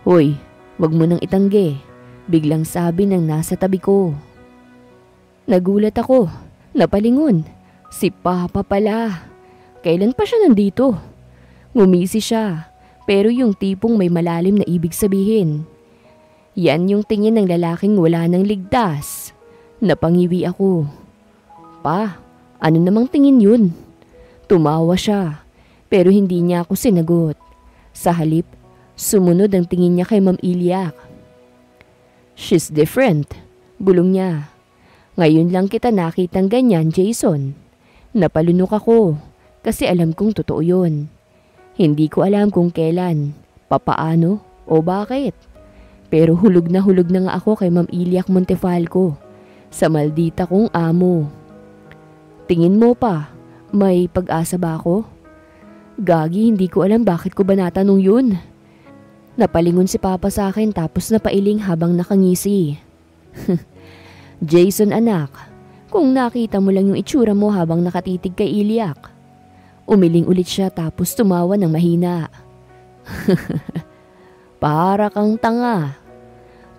Hoy, wag mo nang itanggi. Biglang sabi ng nasa tabi ko. Nagulat ako. Napalingon. Si Papa pala. Kailan pa siya nandito? Ngumisi siya. Pero yung tipong may malalim na ibig sabihin. Yan yung tingin ng lalaking wala nang ligtas. Napangiwi ako. Pa, ano namang tingin yun? Tumawa siya. Pero hindi niya ako sinagot. Sa halip, sumunod ang tingin niya kay Ma'am Ilyak. She's different, bulong niya. Ngayon lang kita nakitang ganyan, Jason. Napalunok ako kasi alam kong totoo yun. Hindi ko alam kung kailan, papaano o bakit. Pero hulog na nga ako kay Ma'am Ilyak Montefalco sa maldita kong amo. Tingin mo pa, may pag-asa ba ako? Gagi, hindi ko alam bakit ko ba natanong yun. Napalingon si Papa sa akin tapos napailing habang nakangisi. Jason anak, kung nakita mo lang yung itsura mo habang nakatitig kay Iliak. Umiling ulit siya tapos tumawa ng mahina. Para kang tanga.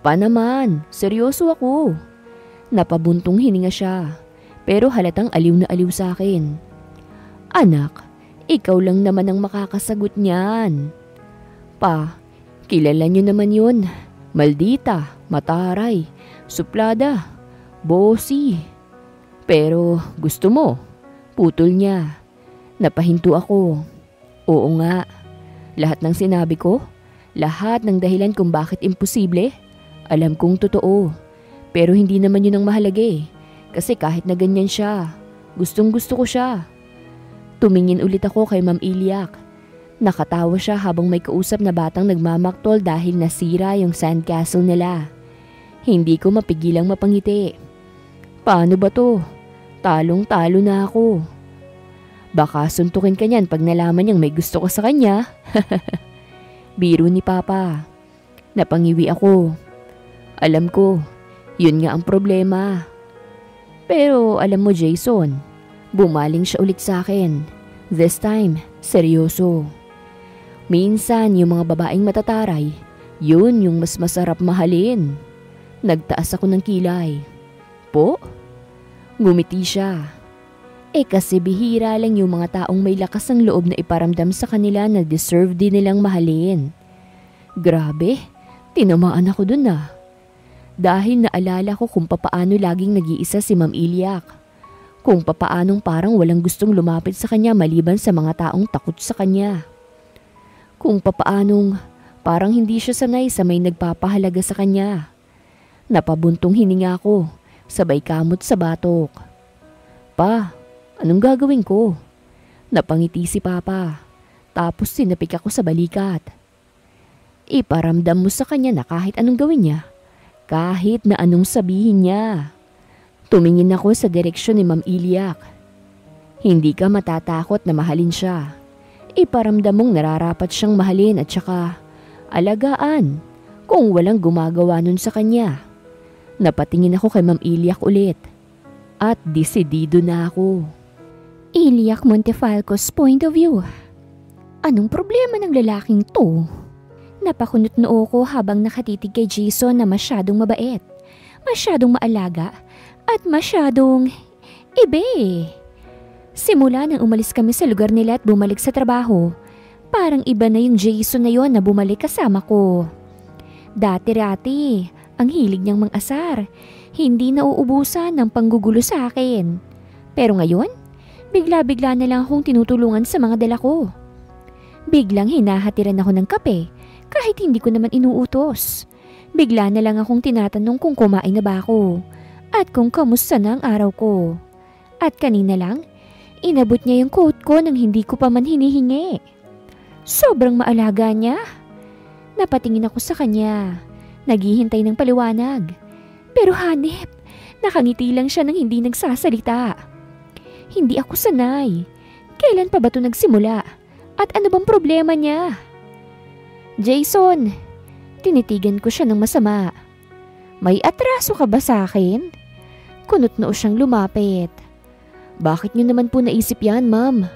Pa naman, seryoso ako. Napabuntong hininga siya, pero halatang aliw na aliw sa akin. Anak, ikaw lang naman ang makakasagot niyan. Pa, kilala niyo naman yun. Maldita, mataray, suplada, bossy. Pero gusto mo, putol niya. Napahinto ako. Oo nga, lahat ng sinabi ko, lahat ng dahilan kung bakit imposible, alam kong totoo. Pero hindi naman yun ang mahalaga eh. Kasi kahit na ganyan siya, gustong gusto ko siya. Tumingin ulit ako kay Ma'am Iliak. Nakatawa siya habang may kausap na batang nagmamaktol dahil nasira yung sandcastle nila. Hindi ko mapigilang mapangiti. Paano ba to? Talong-talo na ako. Baka suntukin ka niyan pag nalaman niyang may gusto ko sa kanya. Biro ni Papa. Napangiwi ako. Alam ko, yun nga ang problema. Pero alam mo Jason, bumaling siya ulit sa akin. This time, seryoso. Minsan yung mga babaeng matataray, yun yung mas masarap mahalin. Nagtaas ako ng kilay. Po? Ngumiti siya. Kasi bihira lang yung mga taong may lakas ng loob na iparamdam sa kanila na deserve din nilang mahalin. Grabe, tinamaan ako dun ah. Dahil naalala ko kung papaano laging nag-iisa si Ma'am Iliak. Kung papaanong parang walang gustong lumapit sa kanya maliban sa mga taong takot sa kanya. Kung papaanong parang hindi siya sanay sa may nagpapahalaga sa kanya. Napabuntong hininga ko, sabay kamot sa batok. Pa, anong gagawin ko? Napangiti si Papa, tapos sinapik ako sa balikat. Iparamdam mo sa kanya na kahit anong gawin niya, kahit na anong sabihin niya. Tumingin ako sa direksyon ni Ma'am Iliak. Hindi ka matatakot na mahalin siya. Iparamdam mong nararapat siyang mahalin at saka alagaan kung walang gumagawa nun sa kanya. Napatingin ako kay Ma'am Iliak ulit at desidido na ako. Iliak Montefalco's point of view. Anong problema ng lalaking to? Napakunot noo ko habang nakatitig kay Jason na masyadong mabait, masyadong maalaga, at masyadong ibe. Simula nang umalis kami sa lugar nila at bumalik sa trabaho, parang iba na yung Jason na yon na bumalik kasama ko. Dati-rati, ang hilig niyang mang-asar, hindi nauubusan ng panggugulo sa akin. Pero ngayon, bigla-bigla na lang akong tinutulungan sa mga dala ko. Biglang hinahatiran ako ng kape kahit hindi ko naman inuutos. Bigla na lang akong tinatanong kung kumain na ba ako at kung kamusta na ang araw ko. At kanina lang, inabot niya yung coat ko nang hindi ko pa man hinihingi. Sobrang maalaga niya. Napatingin ako sa kanya, naghihintay ng paliwanag. Pero hanep, nakangiti lang siya nang hindi nagsasalita. Hindi ako sanay. Kailan pa ba ito nagsimula? At ano bang problema niya? Jason, tinitigan ko siya ng masama. May atraso ka ba sa akin? Kunot-noo siyang lumapit. Bakit niyo naman po naisip yan, ma'am?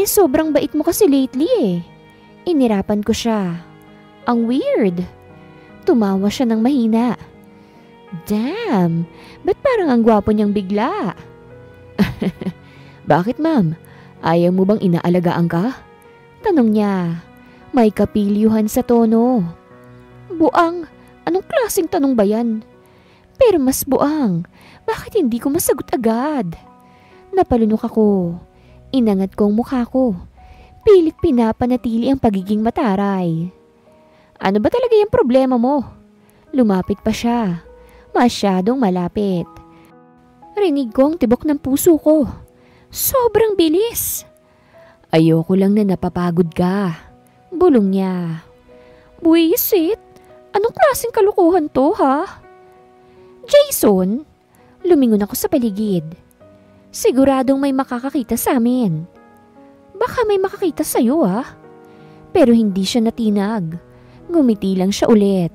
Sobrang bait mo kasi lately eh. Inirapan ko siya. Ang weird. Tumawa siya ng mahina. Damn, ba't parang ang gwapo niyang bigla? Bakit ma'am? Ayaw mo bang inaalagaan ka? Tanong niya. May kapilyuhan sa tono. Buang, anong klaseng tanong ba yan? Pero mas buang, bakit hindi ko masagot agad? Napalunok ako. Inangat ko ang mukha ko. Pilit pinapanatili ang pagiging mataray. Ano ba talaga yung problema mo? Lumapit pa siya. Masyadong malapit. Rinig ko ang tibok ng puso ko. Sobrang bilis. Ayoko lang na napapagod ka. Bulong niya. Buwisit, anong klaseng kalukuhan to ha? Jason, lumingon ako sa paligid. Siguradong may makakakita sa amin. Baka may makakita sa'yo ha? Pero hindi siya natinag. Ngumiti lang siya ulit.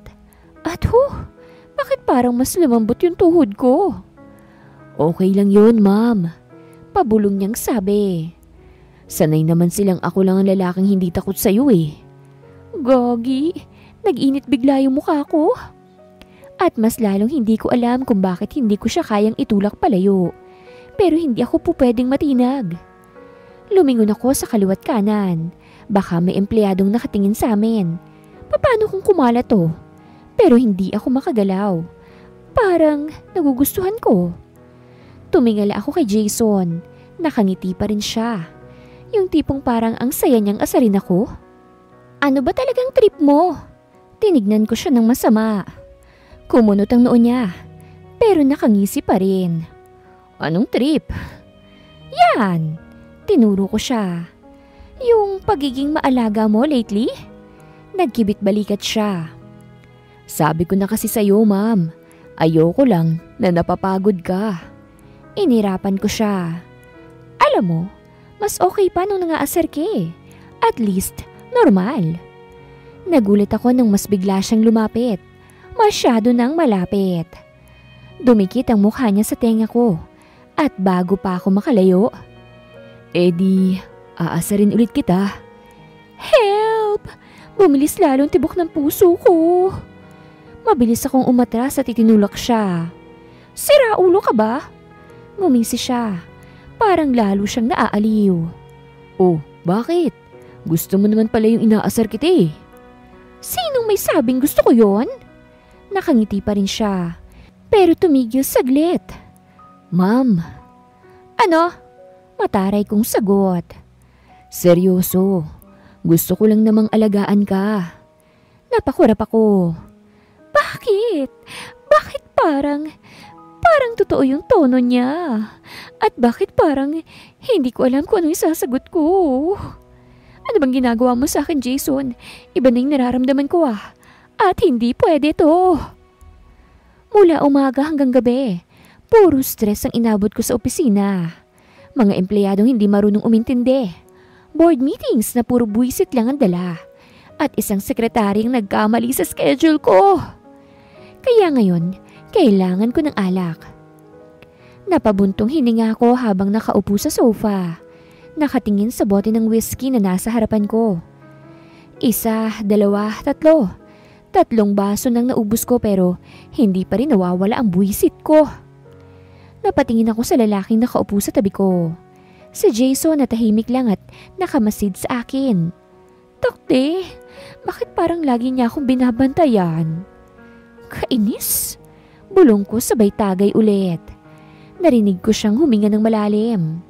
At bakit parang mas lumambot yung tuhod ko? Okay lang yun, ma'am. Pabulong niyang sabi. Sanay naman silang ako lang ang lalaking hindi takot sa'yo eh. Gagi, nag-init bigla yung mukha ko. At mas lalong hindi ko alam kung bakit hindi ko siya kayang itulak palayo. Pero hindi ako po pwedeng matinag. Lumingon ako sa kaliwat kanan. Baka may empleyadong nakatingin sa amin. Paano kung kumala to? Pero hindi ako makagalaw. Parang nagugustuhan ko. Tumingala ako kay Jason. Nakangiti pa rin siya. Yung tipong parang ang saya niyang asarin ako. Ano ba talagang trip mo? Tinignan ko siya ng masama. Kumunot ang noo niya. Pero nakangisi pa rin. Anong trip? Yan! Tinuro ko siya. Yung pagiging maalaga mo lately? Nagkibit balikat siya. Sabi ko na kasi sa'yo, ma'am. Ayoko lang na napapagod ka. Inirapan ko siya. Alam mo, mas okay pa nung nangaasar ka eh. At least, normal. Nagulat ako nang mas bigla siyang lumapit. Masyado nang malapit. Dumikit ang mukha niya sa tenga ko. At bago pa ako makalayo, aasarin ulit kita. Help! Bumilis lalong tibok ng puso ko. Mabilis akong umatras at itinulak siya. Sira ulo ka ba? Ngumisi siya. Parang lalo siyang naaaliw. Oh, bakit? Gusto mo naman pala yung inaasar kita eh. Sinong may sabing gusto ko yon? Nakangiti pa rin siya. Pero tumigil saglit. Ma'am. Ano? Mataray kong sagot. Seryoso. Gusto ko lang namang alagaan ka. Napakurap ako. Bakit? Bakit parang totoo yung tono niya? At bakit parang hindi ko alam kung ano yung sasagot ko? Ano bang ginagawa mo sa akin, Jason? Iba na yung nararamdaman ko ah. At hindi pwede to. Mula umaga hanggang gabi, puro stress ang inabot ko sa opisina. Mga empleyadong hindi marunong umintindi. Board meetings na puro buwisit lang ang dala. At isang sekretaryang nagkamali sa schedule ko. Kaya ngayon, kailangan ko ng alak. Napabuntong hininga ko habang nakaupo sa sofa. Nakatingin sa bote ng whiskey na nasa harapan ko. 1, 2, 3. 3 baso nang naubos ko pero hindi pa rin nawawala ang buwisit ko. Napatingin ako sa lalaking nakaupo sa tabi ko. Si Jason na tahimik lang at nakamasid sa akin. Takte, bakit parang lagi niya akong binabantayan? Kainis. Bulong ko sabay tagay ulit. Narinig ko siyang huminga ng malalim.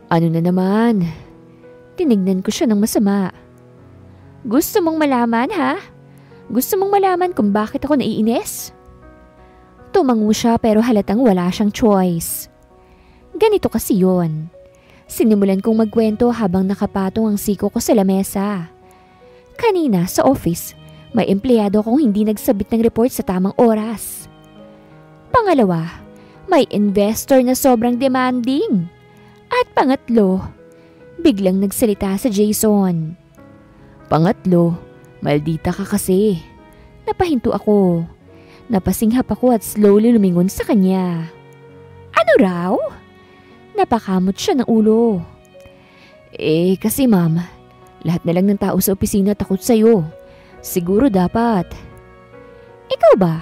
Ano na naman? Tinignan ko siya ng masama. Gusto mong malaman ha? Gusto mong malaman kung bakit ako naiinis? Tumango siya pero halatang wala siyang choice. Ganito kasi yon. Sinimulan kong magkwento habang nakapatong ang siko ko sa lamesa. Kanina sa office, may empleyado akong hindi nagsabit ng report sa tamang oras. Pangalawa, may investor na sobrang demanding. At pangatlo, biglang nagsalita sa Jason. Pangatlo, maldita ka kasi. Napahinto ako. Napasinghap ako at slowly lumingon sa kanya. Ano raw? Napakamot siya ng ulo. Kasi ma'am, lahat na lang ng tao sa opisina takot sa'yo. Siguro dapat. Ikaw ba?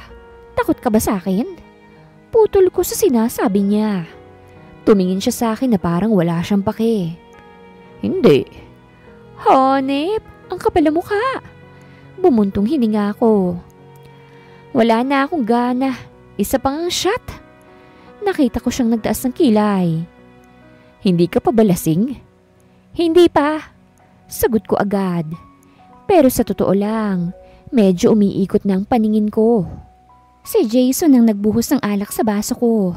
Takot ka ba sa akin? Putol ko sa sinasabi niya. Tumingin siya sa akin na parang wala siyang pake. Hindi. Hanep, ang kapal na mukha. Bumuntong hininga ako. Wala na akong gana. Isa pang ang shot. Nakita ko siyang nagtaas ng kilay. Hindi ka pa ba lasing? Hindi pa. Sagot ko agad. Pero sa totoo lang, medyo umiikot na ang paningin ko. Si Jason ang nagbuhos ng alak sa baso ko.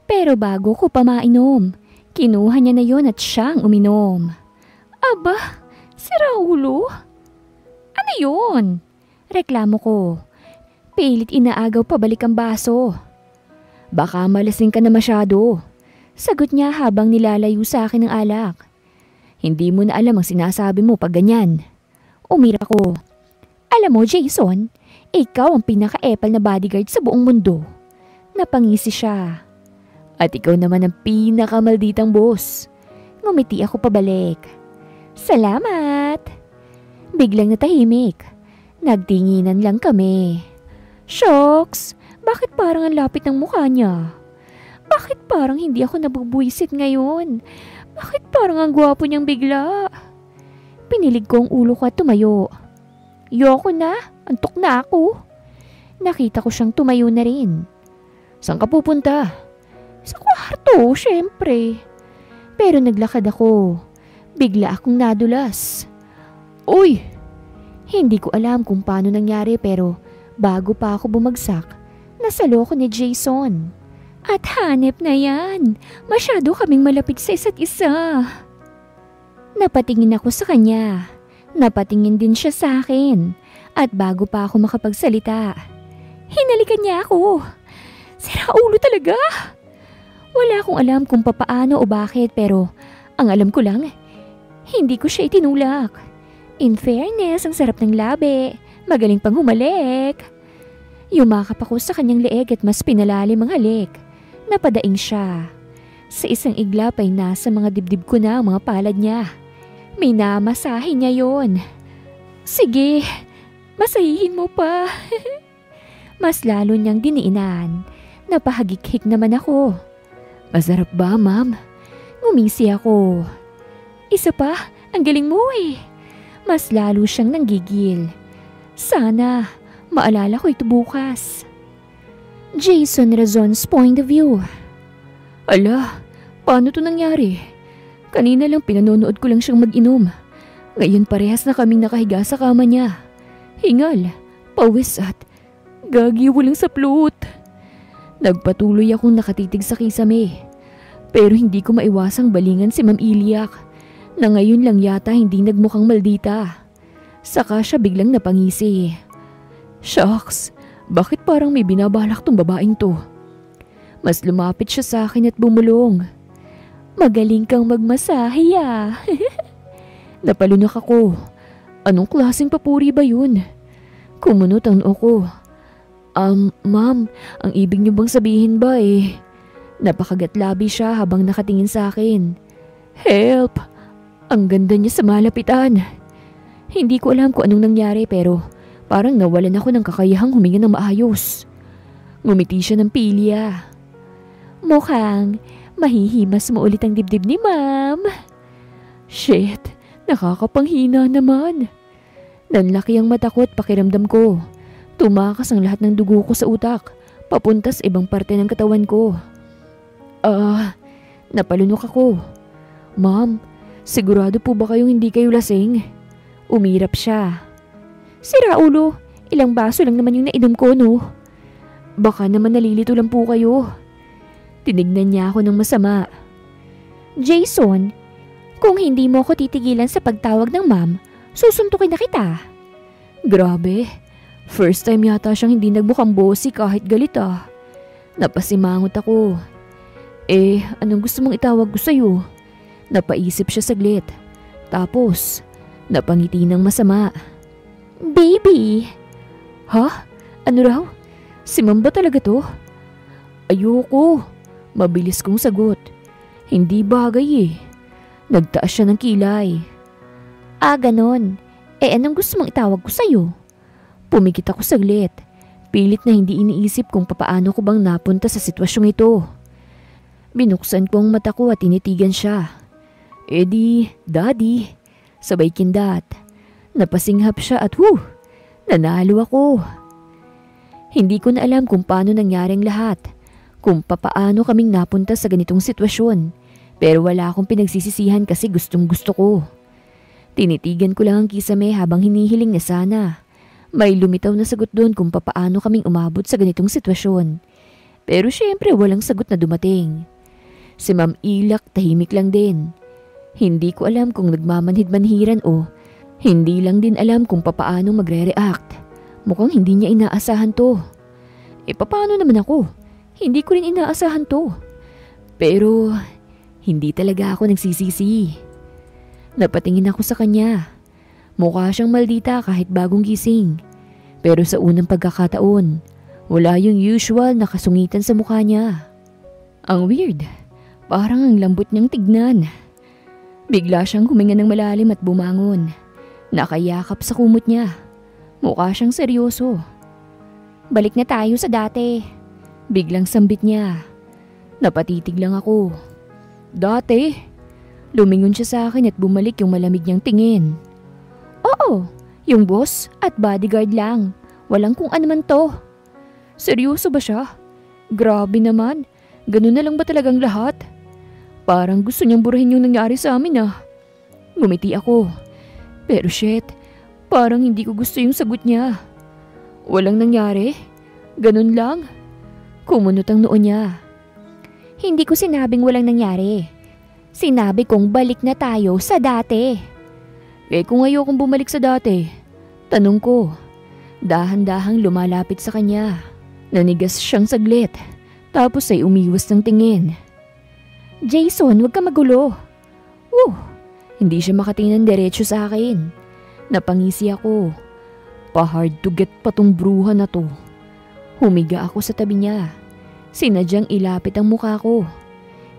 Pero bago ko pa mainom, kinuha niya na yon at siyang uminom. Aba, si Raulo? Ano yon? Reklamo ko. Pilit inaagaw pabalik ang baso. Baka malasing ka na masyado. Sagot niya habang nilalayo sa akin ng alak. Hindi mo na alam ang sinasabi mo pag ganyan. Umira ko. Alam mo, Jason, ikaw ang pinaka-epal na bodyguard sa buong mundo. Napangisi siya. At ikaw naman ang pinaka-malditang boss. Ngumiti ako pabalik. Salamat! Biglang natahimik. Nagtinginan lang kami. Shocks! Bakit parang ang lapit ng mukha niya? Bakit parang hindi ako nabubwisit ngayon? Bakit parang ang gwapo niyang bigla? Pinilig ko ang ulo ko at tumayo. Yoko na, antok na ako. Nakita ko siyang tumayo na rin. Saan ka pupunta? Sa kwarto, syempre. Pero naglakad ako. Bigla akong nadulas. Uy! Hindi ko alam kung paano nangyari pero bago pa ako bumagsak, nasalo ko ni Jason. At hanep na yan. Masyado kaming malapit sa isa't isa. Napatingin ako sa kanya. Napatingin din siya sa akin. At bago pa ako makapagsalita, hinalikan niya ako. Sira ulo talaga. Wala akong alam kung papaano o bakit pero ang alam ko lang, hindi ko siya itinulak. In fairness, ang sarap ng labi. Magaling pang humalik. Yumakap ako sa kanyang leeg at mas pinalalim ang halik. Napadaing siya. Sa isang iglap ay nasa mga dibdib ko na ang mga palad niya. Minamasahe niya yon. Sige, masahihin mo pa. Mas lalo niyang diniinan. Napahagik-hik naman ako. Masarap ba, ma'am? Ngumisi ako. Isa pa, ang galing mo eh. Mas lalo siyang nanggigil. Sana, maalala ko ito bukas. Jason Razon's point of view. Ala, paano to nangyari? Kanina lang pinanonood ko lang siyang mag-inom. Ngayon parehas na kaming nakahiga sa kama niya. Hingal, pawis at gagiw lang sa plot. Nagpatuloy akong nakatitig sa kisame. Pero hindi ko maiwasang balingan si Ma'am Iliak na ngayon lang yata hindi nagmukhang maldita. Saka siya biglang napangisi. Shucks, bakit parang may binabalak tong babaeng to? Mas lumapit siya sa akin at bumulong. Magaling kang magmasahe ah. Napalunok ako. Anong klaseng papuri ba yun? Kumunot ang noo ko. Ma'am, ang ibig niyo bang sabihin ba eh? Napakagatlabi siya habang nakatingin sa akin. Help! Ang ganda niya sa malapitan. Hindi ko alam kung anong nangyari pero parang nawalan ako ng kakayahang huminga ng maayos. Ngumiti siya ng pilya. Mukhang mahihimas mo ulit ang dibdib ni ma'am. Shit, nakakapanghina naman. Nanlaki ang mata ko at pakiramdam ko. Tumakas ang lahat ng dugo ko sa utak, papunta sa ibang parte ng katawan ko. Napalunok ako. Ma'am, sigurado po ba kayong hindi kayo lasing? Umirap siya. Sira ulo, ilang baso lang naman yung nainom ko no. Baka naman nalilito lang po kayo. Tinignan niya ako ng masama. Jason, kung hindi mo ako titigilan sa pagtawag ng ma'am, susuntukin na kita. Grabe, first time yata siyang hindi nagmukhang bossy kahit galit ah. Napasimangot ako. Anong gusto mong itawag ko sa'yo? Napaisip siya saglit. Tapos, napangiti ng masama. Baby! Ha? Ano raw? Si ma'am ba talaga to? Ayoko. Mabilis kong sagot. Hindi bagay eh. Nagtaas siya ng kilay. Ganon. Anong gusto mong itawag ko sa'yo? Pumikit ako saglit. Pilit na hindi iniisip kung papaano ko bang napunta sa sitwasyong ito. Binuksan ko ang mata ko at tinitigan siya. Daddy. Sabay kindat. Napasinghap siya at nanalo ako. Hindi ko na alam kung paano nangyaring lahat. Kung papaano kaming napunta sa ganitong sitwasyon. Pero wala akong pinagsisisihan kasi gustong gusto ko. Tinitigan ko lang ang kisame habang hinihiling na sana may lumitaw na sagot doon kung papaano kaming umabot sa ganitong sitwasyon. Pero syempre walang sagot na dumating. Si Ma'am Ilak tahimik lang din. Hindi ko alam kung nagmamanhid-manhiran o hindi lang din alam kung papaano magre-react. Mukhang hindi niya inaasahan to. Papaano naman ako? Hindi ko rin inaasahan to. Pero hindi talaga ako nagsisisi. Napatingin ako sa kanya. Mukha siyang maldita kahit bagong gising. Pero sa unang pagkakataon, wala yung usual na kasungitan sa mukha niya. Ang weird, parang ang lambot niyang tignan. Bigla siyang huminga ng malalim at bumangon. Nakayakap sa kumot niya. Mukha siyang seryoso. Balik na tayo sa dati. Biglang sambit niya. Napatitig lang ako. Dati? Lumingon siya sa akin at bumalik yung malamig niyang tingin. Oo, yung boss at bodyguard lang. Walang kung ano man to. Seryoso ba siya? Grabe naman. Ganun na lang ba talagang lahat? Parang gusto niyang burahin yung nangyari sa amin ah. Ngumiti ako. Pero shit, parang hindi ko gusto yung sagot niya. Walang nangyari? Ganun lang? Kumunot ang noo niya. Hindi ko sinabing walang nangyari. Sinabi kong balik na tayo sa dati. Eh kung ayokong bumalik sa dati, tanong ko. Dahan-dahang lumalapit sa kanya. Nanigas siyang saglit, tapos ay umiwas ng tingin. Jason, huwag ka magulo. Hindi siya makatingin ng diretso sa akin. Napangisi ako. Pa-hard to get pa tong bruha na to. Humiga ako sa tabi niya. Sinadyang ilapit ang mukha ko.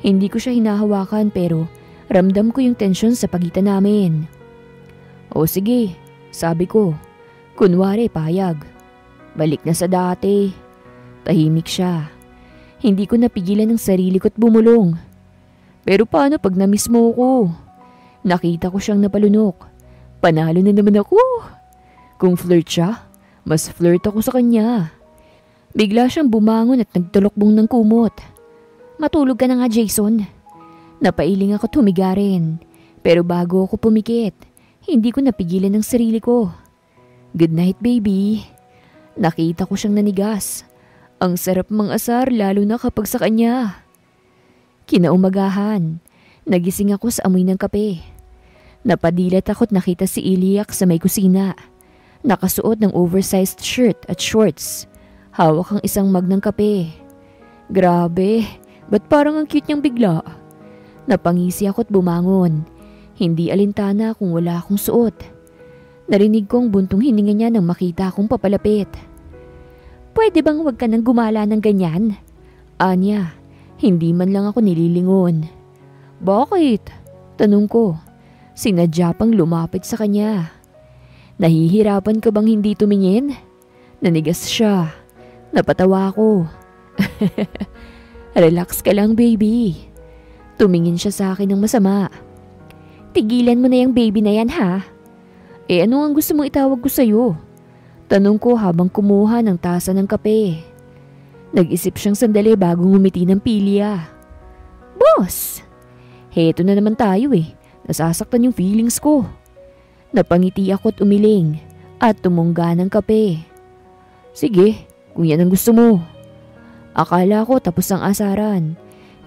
Hindi ko siya hinahawakan pero ramdam ko yung tensyon sa pagitan namin. O sige, sabi ko. Kunwari payag. Balik na sa dati. Tahimik siya. Hindi ko napigilan ang sarili ko't bumulong. Pero paano pag na-miss mo ko? Nakita ko siyang napalunok. Panalo na naman ako. Kung flirt siya, mas flirt ako sa kanya. Bigla siyang bumangon at nagtulokbong ng kumot. Matulog ka na nga, Jason. Napailing ako tumiga rin. Pero bago ako pumikit, hindi ko napigilan ang sarili ko. Good night, baby. Nakita ko siyang nanigas. Ang sarap mang-asar lalo na kapag sa kanya. Kinaumagahan, nagising ako sa amoy ng kape. Napadilat ako't nakita si Iliak sa may kusina. Nakasuot ng oversized shirt at shorts. Hawak ang isang mug ng kape. Grabe, ba't parang ang cute niyang bigla? Napangisi ako't bumangon. Hindi alintana kung wala akong suot. Narinig ko ang buntong hininga niya nang makita akong papalapit. Pwede bang huwag ka nang gumala ng ganyan? Anya, hindi man lang ako nililingon. Bakit? Tanong ko. Sinadya pang lumapit sa kanya. Nahihirapan ka bang hindi tumingin? Nanigas siya. Napatawa ako. Relax ka lang, baby. Tumingin siya sa akin ng masama. Tigilan mo na yung baby na yan, ha? Eh ano ang gusto mong itawag ko sa'yo? Tanong ko habang kumuha ng tasa ng kape. Nag-isip siyang sandali bago ngumiti ng pilya. Boss! Heto na naman tayo eh. Nasasaktan yung feelings ko. Napangiti ako at umiling at tumungga ng kape. Sige, kung yan ang gusto mo. Akala ko tapos ang asaran.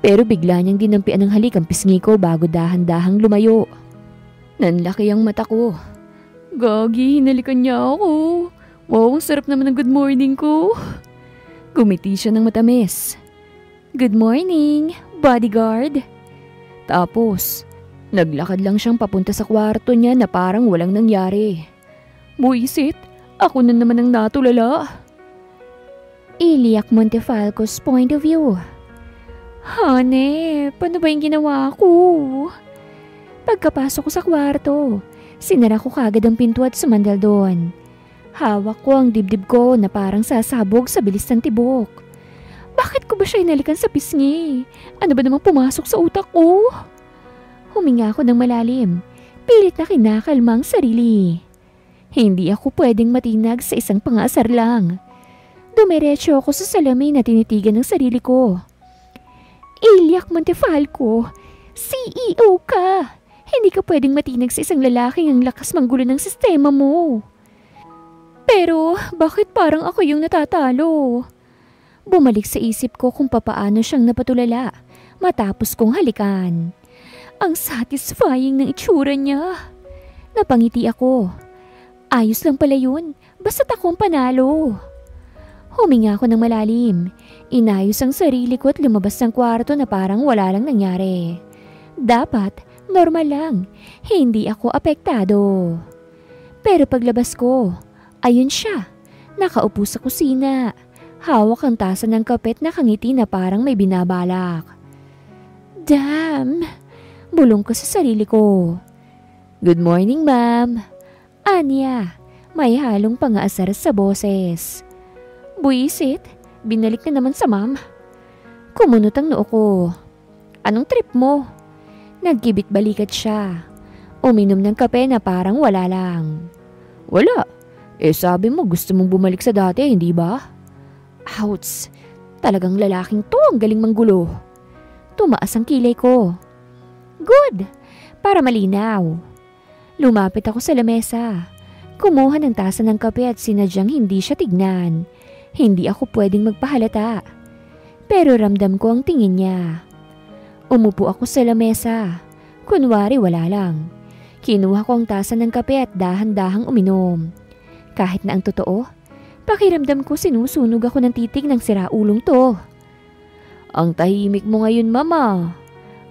Pero bigla niyang dinampian ng halik ang pisngi ko bago dahan-dahang lumayo. Nanlaki ang mata ko. Gagi, hinalikan niya ako. Wow, ang sarap naman ng good morning ko. Gumiti siya ng matamis. Good morning, bodyguard. Tapos, naglakad lang siyang papunta sa kwarto niya na parang walang nangyari. Buisit, ako na naman ang natulala. Iliak Montefalco's point of view. Hane, paano ba yung ginawa ko? Pagkapasok ko sa kwarto, sinara ko kagad ang pinto at sumandal doon. Hawak ko ang dibdib ko na parang sasabog sa bilis ng tibok. Bakit ko ba siya inalikan sa pisngi? Ano ba namang pumasok sa utak ko? Huminga ako ng malalim. Pilit na kinakalma ang sarili. Hindi ako pwedeng matinag sa isang pangasar lang. Dumiretso ako sa salamin na tinitigan ng sarili ko. Iliak Montefalco, CEO ka. Hindi ka pwedeng matinag sa isang lalaking ang lakas manggulo ng sistema mo. Pero bakit parang ako yung natatalo? Bumalik sa isip ko kung papaano siyang napatulala matapos kong halikan. Ang satisfying ng itsura niya. Napangiti ako. Ayos lang pala yun, basta't akong panalo. Huminga ako ng malalim. Inayos ang sarili ko at lumabas ng kwarto na parang wala lang nangyari. Dapat, normal lang. Hindi ako apektado. Pero paglabas ko, ayun siya, nakaupo sa kusina. Hawak ang tasa ng kape at nakangiti na parang may binabalak. Damn! Bulong ko sa sarili ko. Good morning, ma'am. Anya, may halong pangaasar sa boses. Buisit, binalik na naman sa ma'am. Kumunot ang noo ko. Anong trip mo? Nagkibit balikat siya. Uminom ng kape na parang wala lang. Wala. Sabi mo gusto mong bumalik sa dati, hindi ba? Ouch! Talagang lalaking to, ang galing manggulo. Tumaas ang kilay ko. Good! Para malinaw. Lumapit ako sa lamesa. Kumuha ng tasa ng kape at sinadyang hindi siya tignan. Hindi ako pwedeng magpahalata. Pero ramdam ko ang tingin niya. Umupo ako sa lamesa. Kunwari wala lang. Kinuha ko ang tasa ng kape at dahan-dahang uminom. Kahit na ang totoo, pakiramdam ko sinusunog ako ng titig ng siraulong to. Ang tahimik mo ngayon, mama.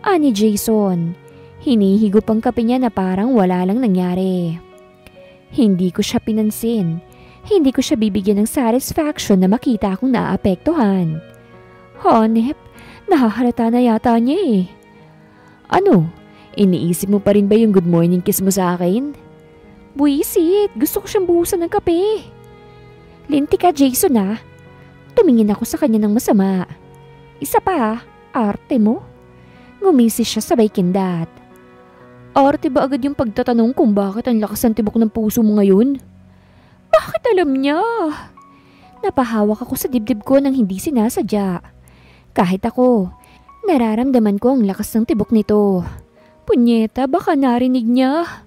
Ani Jason. Hinihigop ang kape niya na parang wala lang nangyari. Hindi ko siya pinansin. Hindi ko siya bibigyan ng satisfaction na makita akong naapektuhan. Hanep, nahahalata na yata niya eh. Ano? Iniisip mo pa rin ba yung good morning kiss mo sa akin? Buisit, gusto ko siyang buhusan ng kape. Linti ka, Jason ah. Tumingin ako sa kanya ng masama. Isa pa, arte mo. Ngumisi siya sabay kindat. Arte ba agad yung pagtatanong kung bakit ang lakas ng tibok ng puso mo ngayon? Bakit alam niya? Napahawak ako sa dibdib ko nang hindi sinasadya. Kahit ako, nararamdaman ko ang lakas ng tibok nito. Punyeta, baka narinig niya.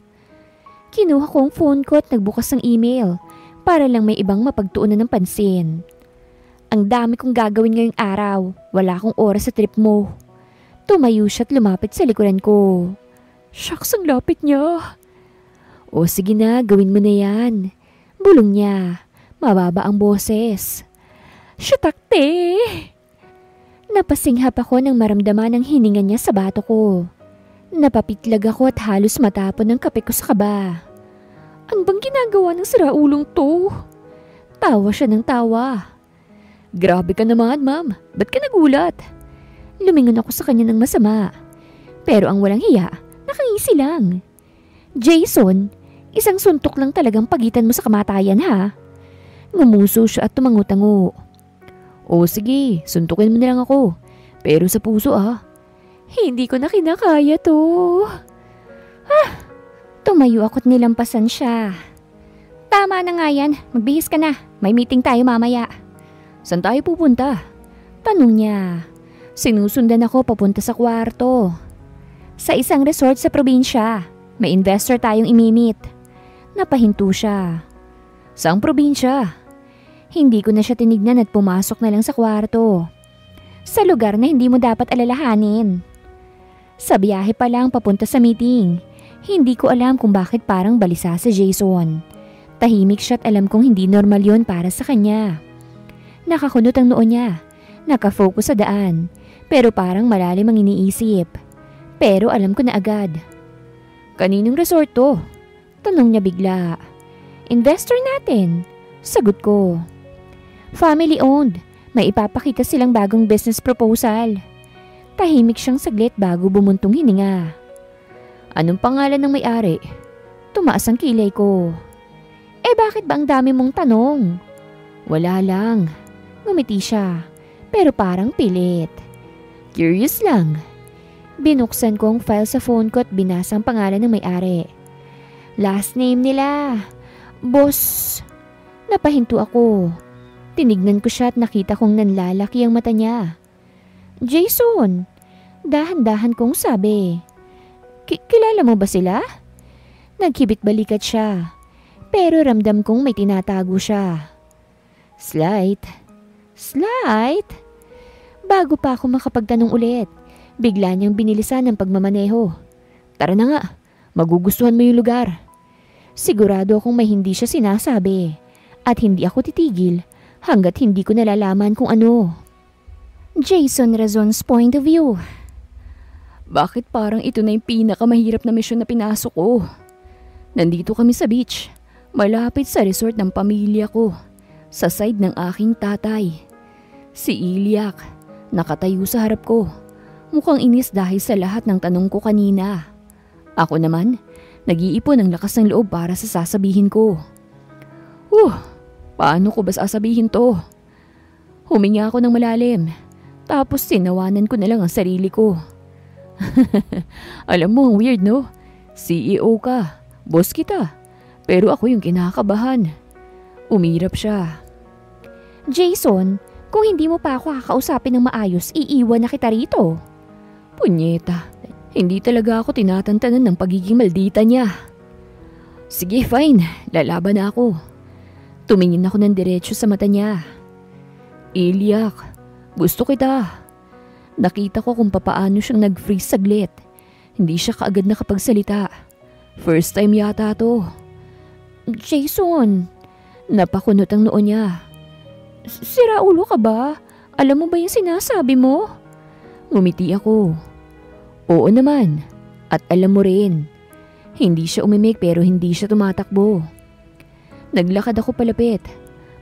Kinuha ko ang phone ko at nagbukas ng email para lang may ibang mapagtuunan ng pansin. Ang dami kong gagawin ngayong araw. Wala akong oras sa trip mo. Tumayo siya at lumapit sa likuran ko. Shucks, ang lapit niya. O sige na, gawin mo na yan. Bulong niya. Mababa ang boses. Shutakte! Napasinghap ako nang maramdaman ang hininga niya sa bato ko. Napapitlag ako at halos matapon ang kape ko sa kaba. Ano bang ginagawa ng siraulong to? Tawa siya ng tawa. Grabe ka naman, ma'am. Ba't ka nagulat? Lumingon ako sa kanya ng masama. Pero ang walang hiya, nakangisi lang. Jason, isang suntok lang talagang pagitan mo sa kamatayan ha? Ngumuso siya at tumangutango. O sige, suntukin mo na lang ako. Pero sa puso ah. Hindi ko na kinakaya to. Tumayo ako't nilampasan siya. Tama na nga yan, magbihis ka na. May meeting tayo mamaya. Saan tayo pupunta? Tanong niya. Sinusundan ako papunta sa kwarto. Sa isang resort sa probinsya. May investor tayong imimit. Napahinto siya. Saang probinsya? Hindi ko na siya tinignan at pumasok na lang sa kwarto. Sa lugar na hindi mo dapat alalahanin. Sa biyahe pa lang papunta sa meeting, hindi ko alam kung bakit parang balisa si Jason. Tahimik siya at alam kong hindi normal yon para sa kanya. Nakakunot ang noo niya, nakafocus sa daan, pero parang malalim ang iniisip. Pero alam ko na agad. Kaninong resort to? Tanong niya bigla. Investor natin, sagot ko. Family owned, may ipapakita silang bagong business proposal. Tahimik siyang saglit bago bumuntong hininga. Anong pangalan ng may-ari? Tumaas ang kilay ko. Bakit ba ang dami mong tanong? Wala lang. Ngumiti siya, pero parang pilit. Curious lang. Binuksan ko ang file sa phone ko at binasa ang pangalan ng may-ari. Last name nila. Boss. Napahinto ako. Tinignan ko siya at nakita kong nanlalaki ang mata niya. Jason, dahan-dahan kong sabi. Kilala mo ba sila? Nagkibit balikat siya, pero ramdam kong may tinatago siya. Slight? Bago pa ako makapagtanong ulit, bigla niyang binilisan ang pagmamaneho. Tara na nga, magugustuhan mo yung lugar. Sigurado akong may hindi siya sinasabi at hindi ako titigil hanggat hindi ko nalalaman kung ano. Jason Razon's point of view. Bakit parang ito na yung pinakamahirap na misyon na pinasok ko? Nandito kami sa beach. Malapit sa resort ng pamilya ko, sa side ng aking tatay. Si Ilyak, nakatayo sa harap ko. Mukhang inis dahil sa lahat ng tanong ko kanina. Ako naman, nag-iipon ng lakas ng loob para sa sasabihin ko. Paano ko ba sasabihin to? Huminga ako ng malalim, tapos tinawanan ko na lang ang sarili ko. Alam mo, ang weird no? CEO ka, boss kita. Pero ako yung kinakabahan. Umirap siya. Jason, kung hindi mo pa ako kakausapin ng maayos, iiwan na kita rito. Punyeta, hindi talaga ako tinatantanan ng pagiging maldita niya. Sige, fine, lalaban na ako. Tumingin ako ng diretso sa mata niya. Ilyak, gusto kita. Nakita ko kung papaano siyang nag-freeze saglit. Hindi siya kaagad nakapagsalita. First time yata to. Jason, napakunot ang noo niya. Sira ulo ka ba? Alam mo ba yung sinasabi mo? Ngumiti ako. Oo naman. At alam mo rin. Hindi siya umimik pero hindi siya tumatakbo. Naglakad ako palapit.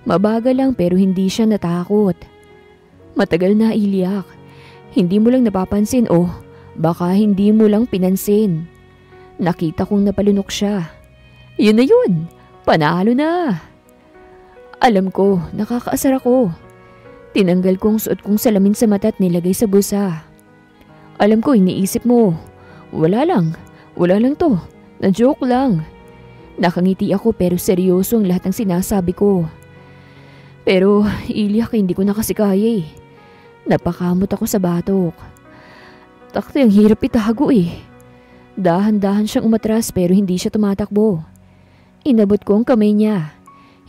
Mabagal lang pero hindi siya natakot. Matagal na, Ilyak. Hindi mo lang napapansin o baka hindi mo lang pinansin. Nakita kong napalunok siya. Yun na yun. Panalo na. Alam ko, nakakaasar ako. Tinanggal kong suot kong salamin sa mata at nilagay sa bulsa. Alam ko, iniisip mo. Wala lang to. Na-joke lang. Nakangiti ako pero seryoso ang lahat ng sinasabi ko. Pero Ilyak, hindi ko na kasi kaya eh. Napakamot ako sa batok. Takti, ang hirap itago eh. Dahan-dahan siyang umatras pero hindi siya tumatakbo. Inabot ko ang kamay niya.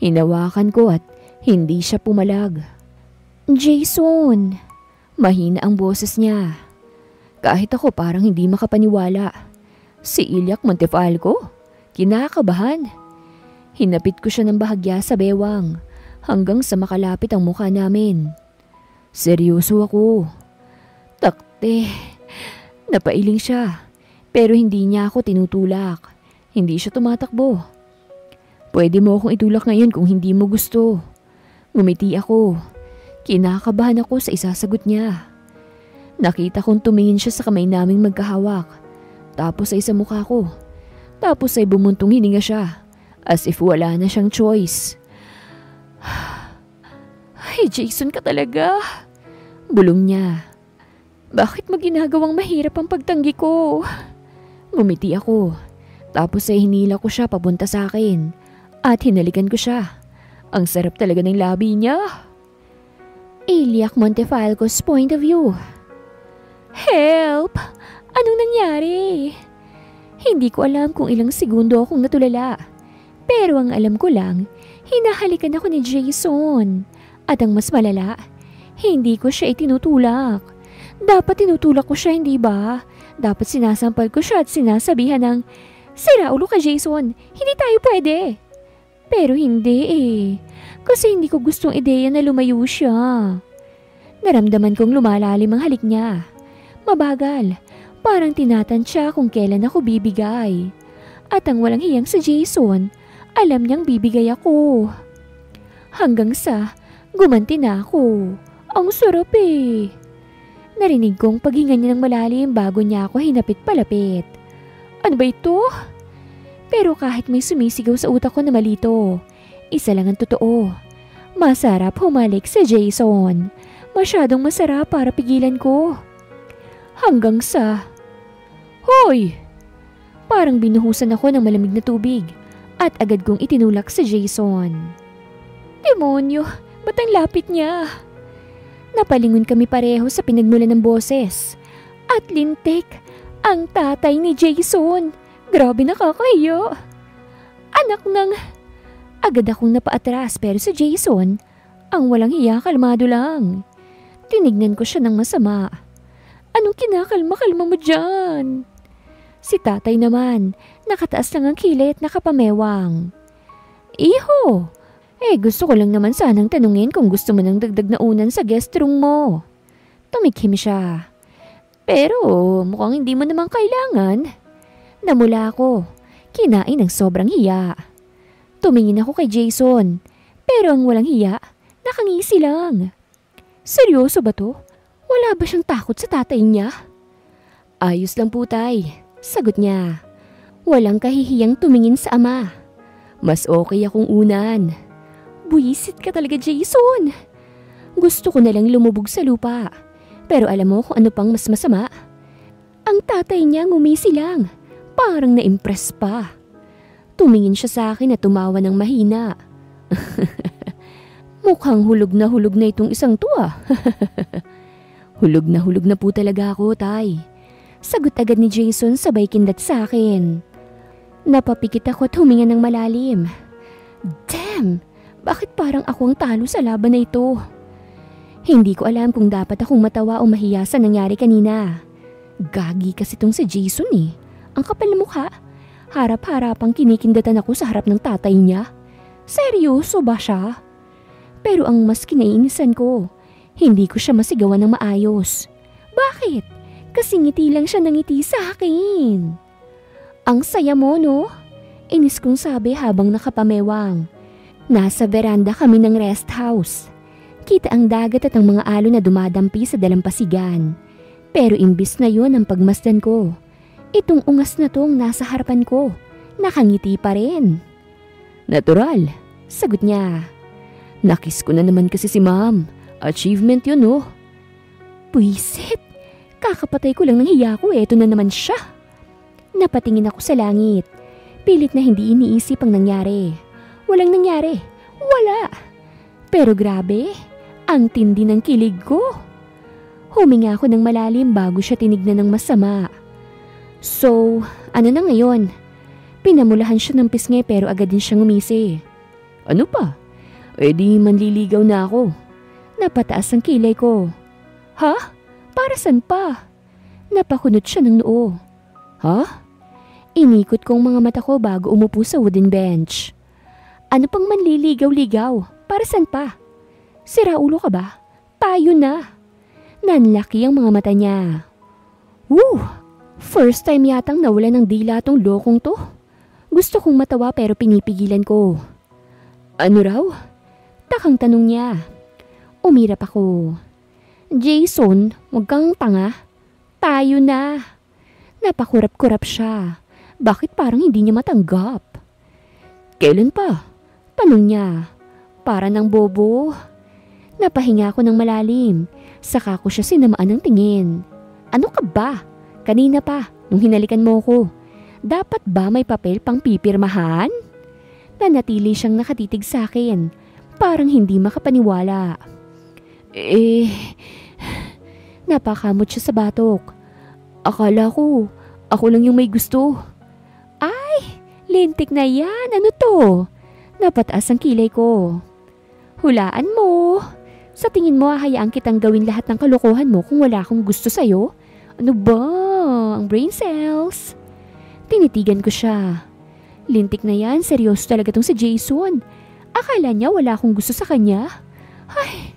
Hinawakan ko at hindi siya pumalag. Jason! Mahina ang boses niya. Kahit ako parang hindi makapaniwala. Si Ilyak Montefalco? Kinakabahan. Hinapit ko siya ng bahagya sa bewang hanggang sa makalapit ang mukha namin. Seryoso ako. Takte. Napailing siya. Pero hindi niya ako tinutulak. Hindi siya tumatakbo. Pwede mo akong itulak ngayon kung hindi mo gusto. Ngumiti ako. Kinakabahan ako sa isasagot niya. Nakita kong tumingin siya sa kamay naming magkahawak. Tapos ay sa mukha ko. Tapos ay bumuntong hininga siya. As if wala na siyang choice. Ay, Jason ka talaga. Bulong niya. Bakit mo ginagawang mahirap ang pagtanggi ko? Ngumiti ako. Tapos ay hinila ko siya papunta sa akin. At hinalikan ko siya. Ang sarap talaga ng labi niya. Ilyak Montefalco's point of view. Help! Anong nangyari? Hindi ko alam kung ilang segundo akong natulala. Pero ang alam ko lang, hinahalikan ako ni Jason. At ang mas malala, hindi ko siya itinutulak. Dapat tinutulak ko siya, hindi ba? Dapat sinasampal ko siya at sinasabihan ng, sira ulo ka Jason, hindi tayo pwede. Pero hindi eh. Kasi hindi ko gustong ideya na lumayo siya. Naramdaman kong lumalalim ang halik niya. Mabagal. Parang tinatansya kung kailan ako bibigay. At ang walang hiyang si Jason, alam niyang bibigay ako. Hanggang sa gumanti na ako. Ang sarap eh. Narinig kong paghinga niya ng malalim bago niya ako hinapit palapit. Ano ba ito? Pero kahit may sumisigaw sa utak ko na malito, isa lang ang totoo. Masarap humalik si Jason. Masyadong masarap para pigilan ko. Hanggang sa... Hoy! Parang binuhusan ako ng malamig na tubig at agad kong itinulak si Jason. Demonyo! Ba't ang lapit niya? Napalingon kami pareho sa pinagmulan ng boses. At lintik, ang tatay ni Jason. Grabe, nakakahiya. Anak ng... Agad akong napaatras pero si Jason, ang walang hiya, kalmado lang. Tinignan ko siya ng masama. Anong kinakalma-kalma mo dyan? Si tatay naman, nakataas lang ang kilit, nakapamewang. Iho, gusto ko lang naman sanang tanungin kung gusto mo ng dagdag na unan sa guest room mo. Tumikhim siya. Pero mukhang hindi mo naman kailangan. Namula ako, kinain ng sobrang hiya. Tumingin ako kay Jason, pero ang walang hiya, nakangisi lang. Seryoso ba to? Wala ba siyang takot sa tatay niya? Ayos lang po tay, sagot niya. Walang kahihiyang tumingin sa ama. Mas okay akong unan. Buwisit ka talaga, Jason. Gusto ko nalang lumubog sa lupa. Pero alam mo kung ano pang mas masama? Ang tatay niya ngumisi lang. Parang na-impress pa. Tumingin siya sa akin at tumawa ng mahina. Mukhang hulog na itong isang to ah. Hulog na po talaga ako, tay. Sagot agad ni Jason sabay kindat sa akin. Napapikit ako at huminga ng malalim. Damn! Bakit parang ako ang talo sa laban na ito? Hindi ko alam kung dapat akong matawa o mahiya sa nangyari kanina. Gagi kasi itong si Jason eh. Ang kapal na mukha. Harap-harapang kinikindatan ako sa harap ng tatay niya. Seryoso ba siya? Pero ang mas kinaiinisan ko, hindi ko siya masigawan ng maayos. Bakit? Kasi ngiti lang siya nangiti sa akin. Ang saya mo, no? Inis kong sabi habang nakapamewang. Nasa veranda kami ng rest house. Kita ang dagat at ang mga alon na dumadampi sa dalampasigan. Pero imbis na yun ang pagmasdan ko. Itong ungas na tong nasa harapan ko, nakangiti pa rin. Natural, sagot niya. Nakis ko na naman kasi si ma'am. Achievement yun, no? Puisit, kakapatay ko lang ng hiya ko, eto na naman siya. Napatingin ako sa langit. Pilit na hindi iniisip ang nangyari. Walang nangyari. Wala. Pero grabe, ang tindi ng kilig ko. Huminga ako ng malalim bago siya tinignan ng masama. So, ano na ngayon? Pinamulahan siya ng pisngi pero agad din siyang umisi. Ano pa? E di manliligaw na ako. Napataas ang kilay ko. Ha? Para saan pa? Napakunot siya ng noo. Ha? Inikot kong mga mata ko bago umupo sa wooden bench. Ano pang manliligaw-ligaw? Para saan pa? Sira ulo ka ba? Tayo na. Nanlaki ang mga mata niya. Woo! First time yatang nawala ng dila tong lokong to. Gusto kong matawa pero pinipigilan ko. Ano raw? Takang tanong niya. Umirap ako. Jason, wag kang tanga. Tayo na. Napakurap-kurap siya. Bakit parang hindi niya matanggap? Kailan pa? Tanong niya. Para ng bobo. Napahinga ako ng malalim. Saka ko siya sinamaan ng tingin. Ano ka ba? Kanina pa, nung hinalikan mo ko. Dapat ba may papel pang pipirmahan? Nanatili siyang nakatitig sa akin. Parang hindi makapaniwala. Napakamot siya sa batok. Akala ko, ako lang yung may gusto. Ay, lintik na yan. Ano to? Napataas ang kilay ko. Hulaan mo. Sa tingin mo, hahayaan kitang gawin lahat ng kalokohan mo kung wala akong gusto sa'yo? Ano ba? Ang brain cells. Tinitigan ko siya. Lintik na yan. Seryoso talaga tong si Jason. Akala niya wala akong gusto sa kanya. Ay,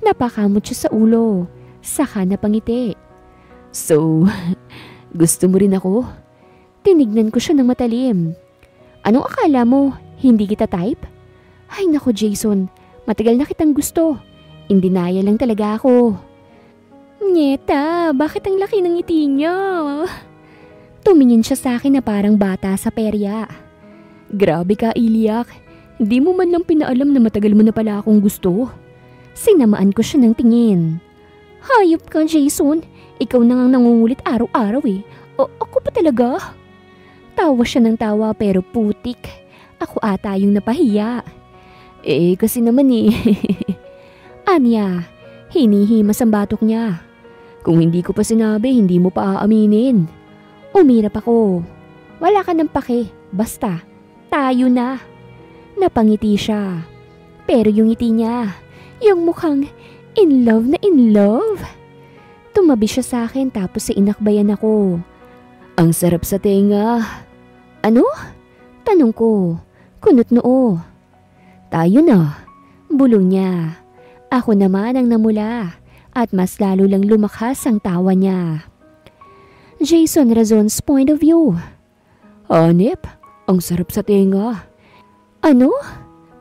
napakamot siya sa ulo. Saka napangiti. So, gusto mo rin ako? Tinignan ko siya ng matalim. Anong akala mo? Hindi kita type? Ay nako Jason, matagal na kitang gusto. In denial lang talaga ako. Nyeta, bakit ang laki ng ngiti niya? Tumingin siya sa akin na parang bata sa perya. Grabe ka, Iliak. Di mo man lang pinaalam na matagal mo na pala akong gusto. Sinamaan ko siya ng tingin. Hayop ka, Jason. Ikaw na ngang nangungulit araw-araw eh. O ako pa talaga? Tawa siya ng tawa pero putik. Ako ata yung napahiya. Kasi naman eh. Anya, hinihimas ang batok niya. Kung hindi ko pa sinabi, hindi mo pa aaminin. Umirap ako. Wala ka ng pake. Basta, tayo na. Napangiti siya. Pero yung ngiti niya, yung mukhang in love na in love. Tumabi siya sa akin tapos inakbayan ako. Ang sarap sa tenga. Ano? Tanong ko. Kunot noo. Tayo na. Bulong niya. Ako naman ang namula at mas lalo lang lumakas ang tawa niya. Jason Razon's point of view. Hanip, ang sarap sa tenga. Ano?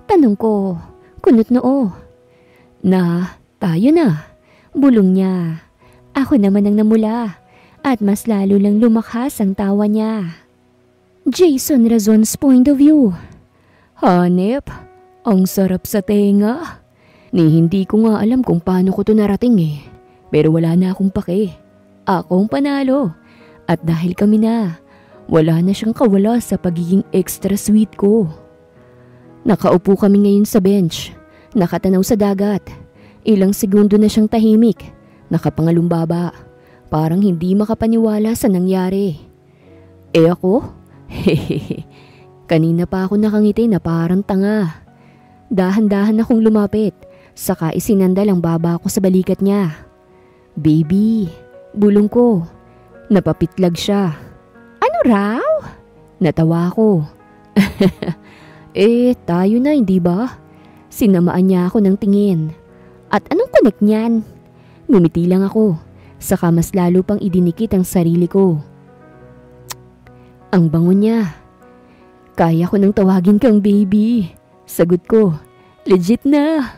Tanong ko. Kunot noo. Na, tayo na. Bulong niya. Ako naman ang namula. At mas lalo lang lumakas ang tawa niya. Jason Razon's point of view. Hanep, ang sarap sa tenga. Hindi ko nga alam kung paano ko to narating eh. Pero wala na akong pake. Akong panalo. At dahil kami na, wala na siyang kawala sa pagiging extra sweet ko. Nakaupo kami ngayon sa bench. Nakatanaw sa dagat. Ilang segundo na siyang tahimik. Nakapangalumbaba. Parang hindi makapaniwala sa nangyari. Ako? Hehehe. Kanina pa ako nakangiti na parang tanga. Dahan-dahan akong lumapit. Saka isinandal ang baba ko sa balikat niya. Baby, bulong ko. Napapitlag siya. Ano raw? Natawa ko. Tayo na hindi ba? Sinamaan niya ako ng tingin. At anong connect niyan? Ngumiti lang ako. Saka mas lalo pang idinikit ang sarili ko. Ang bango niya. Kaya ko nang tawagin kang baby. Sagot ko. Legit na.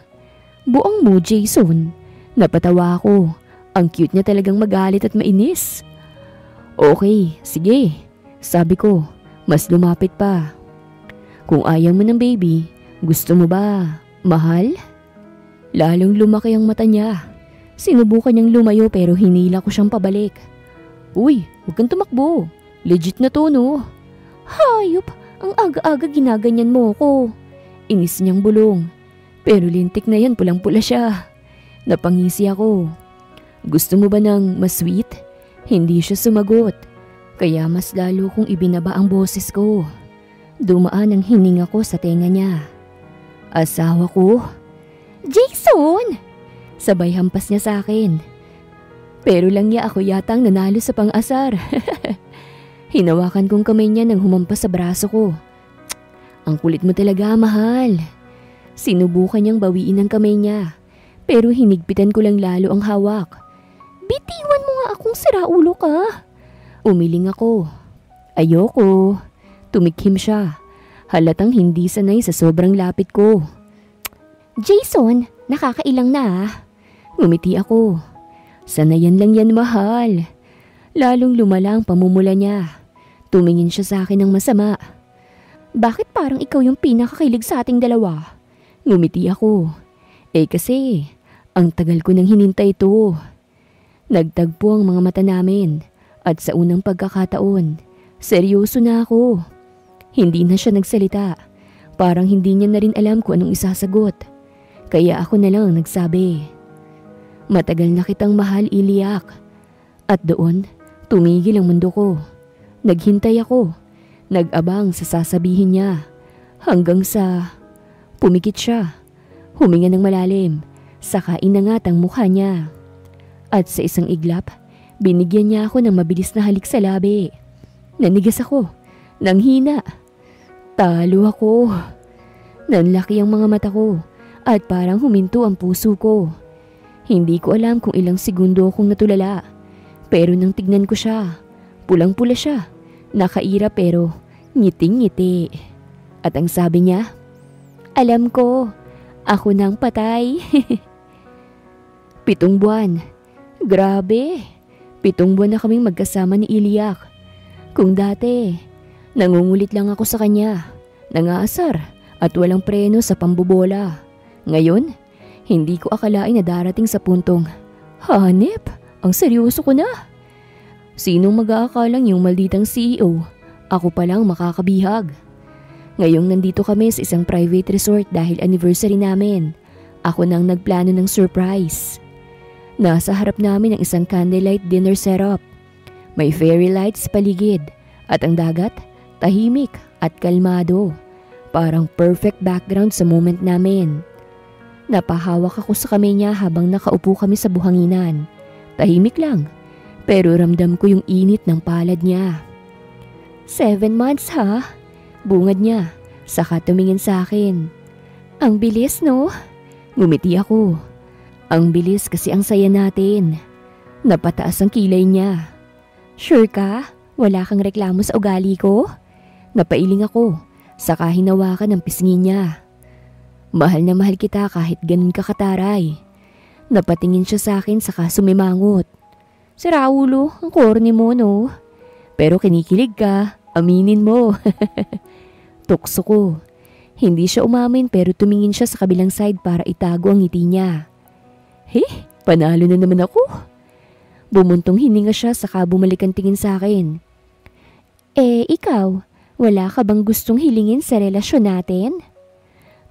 Buang mo, Jason. Napatawa ako. Ang cute niya talagang magalit at mainis. Okay, sige. Sabi ko, mas lumapit pa. Kung ayaw mo ng baby, gusto mo ba, mahal? Lalong lumaki ang mata niya. Sinubukan niyang lumayo pero hinila ko siyang pabalik. Uy, huwag kang tumakbo. Legit na to, no? Hayop, ang aga-aga ginaganyan mo ko. Inis niyang bulong. Pero lintik na yan, pulang-pula siya. Napangisi ako. Gusto mo ba ng mas sweet? Hindi siya sumagot. Kaya mas lalo kong ibinaba ang boses ko. Dumaan ang hininga ko sa tenga niya. Asawa ko? Jason! Sabay hampas niya sa akin. Pero lang niya ako yatang nanalo sa pang-asar. Hinawakan kong kamay niya nang humampas sa braso ko. Ang kulit mo talaga, mahal. Sinubukan niyang bawiin ang kamay niya. Pero hinigpitan ko lang lalo ang hawak. Bitiwan mo nga akong siraulo ka. Umiling ako. Ayoko. Tumikhim siya. Halatang hindi sanay sa sobrang lapit ko. Jason, nakakailang na ah. Ngumiti ako. Sanayan lang yan, mahal. Lalong lumala ang pamumula niya. Tumingin siya sa akin ng masama. Bakit parang ikaw yung pinakakilig sa ating dalawa? Ngumiti ako. Kasi, ang tagal ko nang hinintay ito. Nagtagpo ang mga mata namin. At sa unang pagkakataon, seryoso na ako. Hindi na siya nagsalita. Parang hindi niya na rin alam kung anong isasagot. Kaya ako na lang nagsabi. Matagal na kitang mahal, Iliak. At doon, tumigil ang mundo ko. Naghintay ako. Nag-abang sa sasabihin niya. Hanggang sa pumikit siya. Huminga ng malalim. Saka inangat ang mukha niya. At sa isang iglap, binigyan niya ako ng mabilis na halik sa labi. Nanigas ako. Nanghina. Talo ako. Nanlaki ang mga mata ko. At parang huminto ang puso ko. Hindi ko alam kung ilang segundo akong natulala. Pero nang tignan ko siya, pulang-pula siya. Nakaira pero ngiting-ngiti. At ang sabi niya, alam ko, ako nang patay. 7 buwan. Grabe. 7 buwan na kaming magkasama ni Iliak. Kung dati, nangungulit lang ako sa kanya, nangaasar at walang preno sa pambobola. Ngayon, hindi ko akalain na darating sa puntong, hanep, ang seryoso ko na. Sinong mag-aakalang yung malditang CEO? Ako palang makakabihag. Ngayong nandito kami sa isang private resort dahil anniversary namin. Ako nang nagplano ng surprise. Nasa harap namin ang isang candlelight dinner setup. May fairy lights paligid at ang dagat, tahimik at kalmado. Parang perfect background sa moment namin. Napahawak ako sa kamay niya habang nakaupo kami sa buhanginan. Tahimik lang, pero ramdam ko yung init ng palad niya. 7 months ha? Bungad niya, saka tumingin sa akin. Ang bilis no? Ngumiti ako. Ang bilis kasi ang saya natin. Napataas ang kilay niya. Sure ka? Wala kang reklamo sa ugali ko? Napailing ako. Saka hinawakan ang pisngi niya. Mahal na mahal kita kahit ganun ka kataray. Napatingin siya sa akin saka sumimangot. Si Raulo, ang corny mo no? Pero kinikilig ka, aminin mo. Tukso ko. Hindi siya umamin pero tumingin siya sa kabilang side para itago ang ngiti niya. Panalo na naman ako. Bumuntong hininga siya saka bumalik ang tingin sa akin. Ikaw, wala ka bang gustong hilingin sa relasyon natin?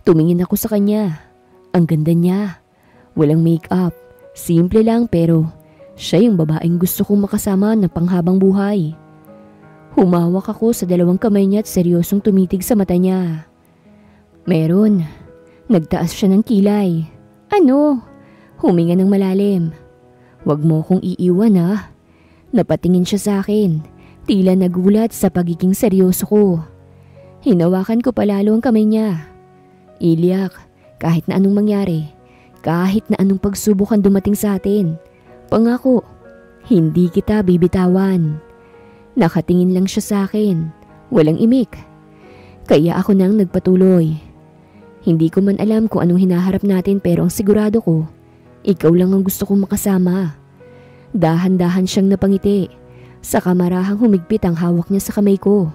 Tumingin ako sa kanya. Ang ganda niya. Walang make-up. Simple lang pero siya yung babaeng gusto kong makasama na panghabang buhay. Humawak ako sa dalawang kamay niya at seryosong tumitig sa mata niya. Meron. Nagtaas siya ng kilay. Ano? Huminga ng malalim. Huwag mo kong iiwan ha. Napatingin siya sa akin. Tila nagulat sa pagiging seryoso ko. Hinawakan ko palalo ang kamay niya. Ilyak, kahit na anong mangyari, kahit na anong pagsubok ang dumating sa atin, pangako, hindi kita bibitawan. Nakatingin lang siya sa akin, walang imik. Kaya ako nang nagpatuloy. Hindi ko man alam kung anong hinaharap natin pero ang sigurado ko, ikaw lang ang gusto kong makasama. Dahan-dahan siyang napangiti, saka marahang humigpit ang hawak niya sa kamay ko.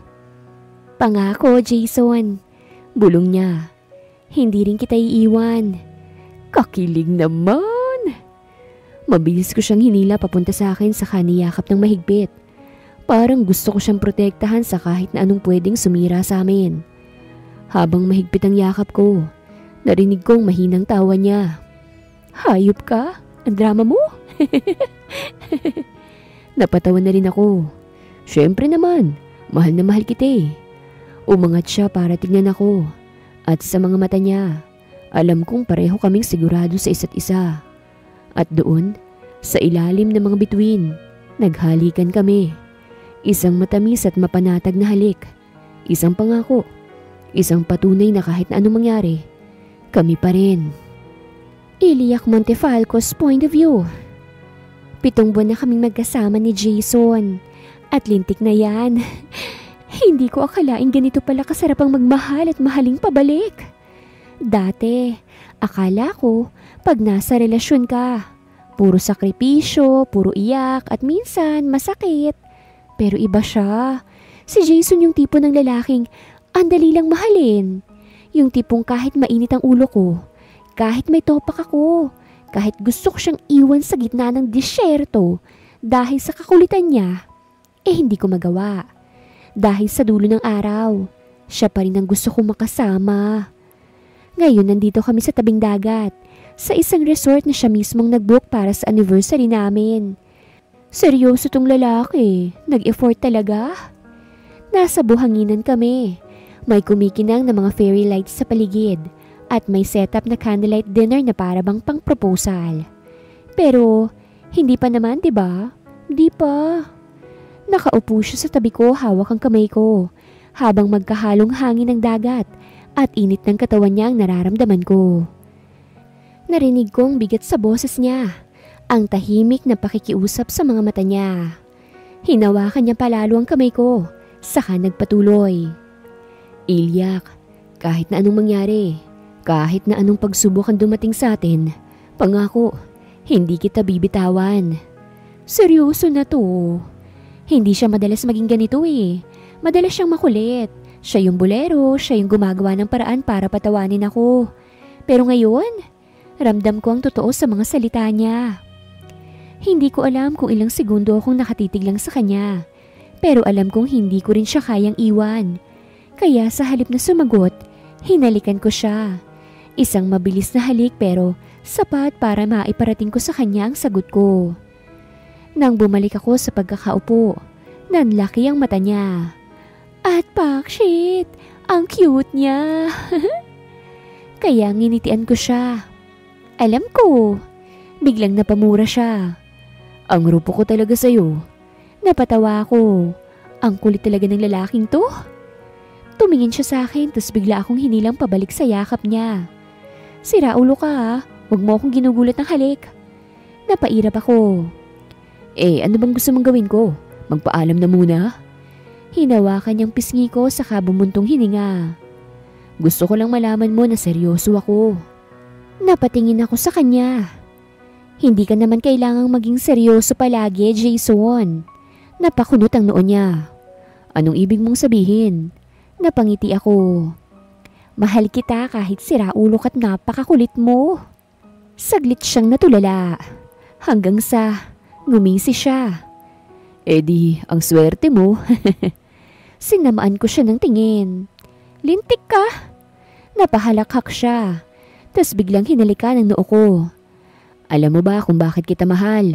Pangako, Jason, bulong niya. Hindi rin kita iiwan. Kakilig naman. Mabilis ko siyang hinila papunta sa akin saka niyakap ng mahigpit. Parang gusto ko siyang protektahan sa kahit na anong pwedeng sumira sa amin. Habang mahigpit ang yakap ko, narinig kong mahinang tawa niya. Hayop ka? Ang drama mo? Napatawa na rin ako. Siyempre naman, mahal na mahal kita eh. Umangat siya para tignan ako. At sa mga mata niya, alam kong pareho kaming sigurado sa isa't isa. At doon, sa ilalim ng mga bituin, naghalikan kami. Isang matamis at mapanatag na halik. Isang pangako. Isang patunay na kahit na anong mangyari, kami pa rin. Iliak Montefalco's point of view. 7 buwan na kaming magkasama ni Jason. At lintik na yan. Hindi ko akalaing ganito pala kasarap ang magmahal at mahaling pabalik. Dati, akala ko pag nasa relasyon ka, puro sakripisyo, puro iyak at minsan masakit. Pero iba siya. Si Jason yung tipo ng lalaking ang dali lang mahalin. Yung tipong kahit mainit ang ulo ko, kahit may topak ako, kahit gusto ko siyang iwan sa gitna ng disyerto dahil sa kakulitan niya, hindi ko magawa. Dahil sa dulo ng araw, siya pa rin ang gusto kong makasama. Ngayon nandito kami sa tabing dagat, sa isang resort na siya mismong nag-book para sa anniversary namin. Seryoso tong lalaki, nag-effort talaga. Nasa buhanginan kami. May kumikinang na mga fairy lights sa paligid at may setup na candlelight dinner na para bang pang-proposal. Pero hindi pa naman, 'di ba? Di pa. Nakaupo siya sa tabi ko, hawak ang kamay ko, habang magkahalong hangin ng dagat at init ng katawan niya ang nararamdaman ko. Narinig kong bigat sa boses niya, ang tahimik na pakikiusap sa mga mata niya. Hinawakan niya palalo ang kamay ko, saka nagpatuloy. Ilyak, kahit na anong mangyari, kahit na anong pagsubok ang dumating sa atin, pangako, hindi kita bibitawan. Seryoso na to. Hindi siya madalas maging ganito eh. Madalas siyang makulit. Siya yung bolero, siya yung gumagawa ng paraan para patawanin ako. Pero ngayon, ramdam ko ang totoo sa mga salita niya. Hindi ko alam kung ilang segundo akong nakatitig lang sa kanya. Pero alam kong hindi ko rin siya kayang iwan. Kaya sa halip na sumagot, hinalikan ko siya. Isang mabilis na halik pero sapat para maiparating ko sa kanya ang sagot ko. Nang bumalik ako sa pagkakaupo, nanlaki ang mata niya. At pakshit, ang cute niya. Kaya nginitian ko siya. Alam ko, biglang napamura siya. Ang rupo ko talaga sa'yo. Napatawa ako. Ang kulit talaga ng lalaking to. Tumingin siya sa akin tapos bigla akong hinilang pabalik sa yakap niya. Sira ulo ka ha, huwag mo akong ginugulat ng halik. Napairap ako. Ano bang gusto mong gawin ko? Magpaalam na muna? Hinawakan niyang pisngi ko sa bumuntong hininga. Gusto ko lang malaman mo na seryoso ako. Napatingin ako sa kanya. Hindi ka naman kailangang maging seryoso palagi, Jason. Napakunot ang noo niya. Anong ibig mong sabihin? Napangiti ako. Mahal kita kahit siraulo ka't napakakulit mo. Saglit siyang natulala. Hanggang sa ngumisi siya. Di, ang swerte mo. Sinamaan ko siya ng tingin. Lintik ka. Napahalakhak siya. Tas biglang hinalikan ang noo ko. Alam mo ba kung bakit kita mahal?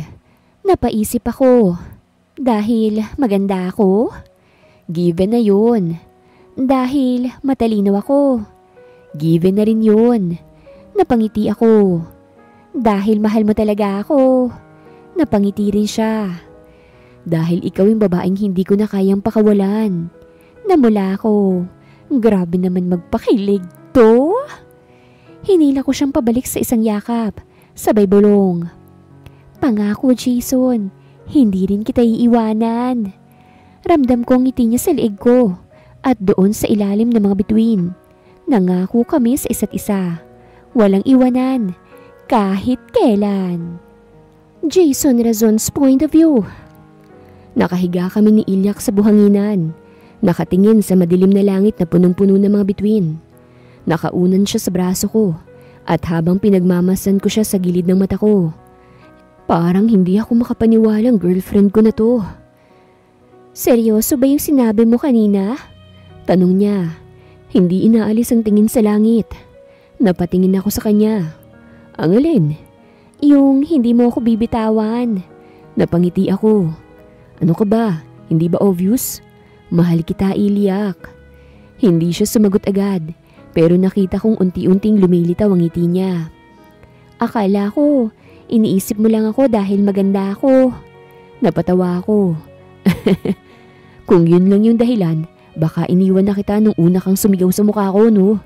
Napaisip ako. Dahil maganda ako? Given na yun. Dahil matalino ako? Given na rin yun. Napangiti ako. Dahil mahal mo talaga ako? Napangiti rin siya. Dahil ikaw yung babaeng hindi ko na kayang pakawalan. Namula ako. Grabe naman magpakilig to. Hinila ko siyang pabalik sa isang yakap. Sabay bulong. Pangako, Jason, hindi rin kita iiwanan. Ramdam ko ang ngiti niya sa liig ko at doon sa ilalim ng mga bituin. Nangako kami sa isa't isa. Walang iwanan, kahit kailan. Jason Razon's point of view. Nakahiga kami ni Ilyak sa buhanginan. Nakatingin sa madilim na langit na punong-puno ng mga bituin. Nakaunan siya sa braso ko. At habang pinagmamasan ko siya sa gilid ng mata ko, parang hindi ako makapaniwalang girlfriend ko na to. Seryoso ba yung sinabi mo kanina? Tanong niya. Hindi inaalis ang tingin sa langit. Napatingin ako sa kanya. Ang alin? Yung hindi mo ako bibitawan. Napangiti ako. Ano ka ba? Hindi ba obvious? Mahal kita, Ilyak. Hindi siya sumagot agad. Pero nakita kong unti-unting lumilitaw ang ngiti niya. Akala ko, iniisip mo lang ako dahil maganda ako. Napatawa ako. Kung yun lang yung dahilan, baka iniwan na kita nung una kang sumigaw sa mukha ko, no?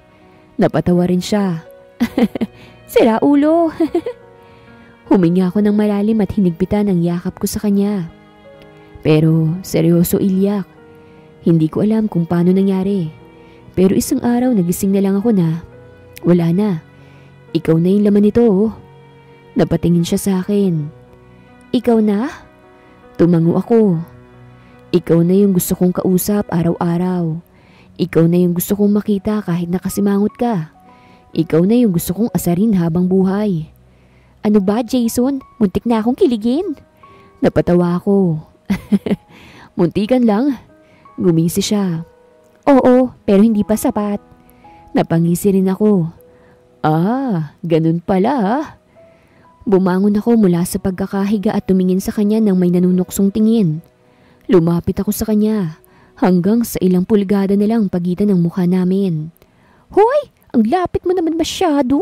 Napatawa rin siya. Sira ulo. Huminga ako ng malalim at hinigpitan ang yakap ko sa kanya. Pero seryoso, Ilyak. Hindi ko alam kung paano nangyari. Pero isang araw nagising na lang ako na wala na. Ikaw na yung laman nito. Napatingin siya sa akin. Ikaw na? Tumango ako. Ikaw na yung gusto kong kausap araw-araw. Ikaw na yung gusto kong makita kahit nakasimangot ka. Ikaw na yung gusto kong asarin habang buhay. Ano ba, Jason? Muntik na akong kiligin. Napatawa ako. Muntikan lang. Gumisi siya. Oo, pero hindi pa sapat. Napangisi rin ako. Ganun pala. Bumangon ako mula sa pagkakahiga at tumingin sa kanya nang may nanunuksong tingin. Lumapit ako sa kanya hanggang sa ilang pulgada na lang pagitan ng mukha namin. Hoy! Ang lapit mo naman masyado!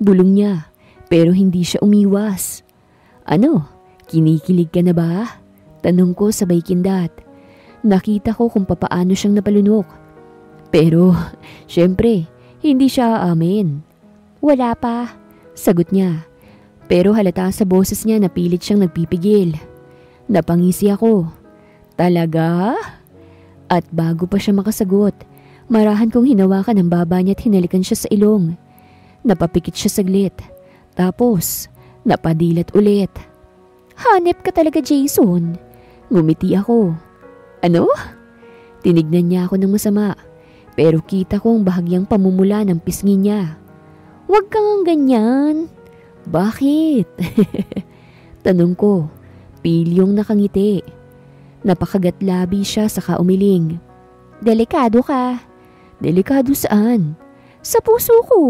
Bulong niya, pero hindi siya umiwas. Ano? Kinikilig ka na ba? Tanong ko sabay kindat. Nakita ko kung papaano siyang napalunok. Pero, syempre, hindi siya aamin. Wala pa, sagot niya. Pero halata sa boses niya na pilit siyang nagpipigil. Napangisi ako. Talaga? At bago pa siya makasagot, marahan kong hinawakan ang baba niya at hinalikan siya sa ilong. Napapikit siya saglit. Tapos, napadilat ulit. Hanep ka talaga, Jason. Ngumiti ako. Ano? Tinignan niya ako ng masama, pero kita kong bahagyang pamumula ng pisngi niya. Huwag kang ganyan. Bakit? Tanong ko, pilyong nakangiti. Napakagatlabi siya saka umiling. Delikado ka. Delikado saan? Sa puso ko.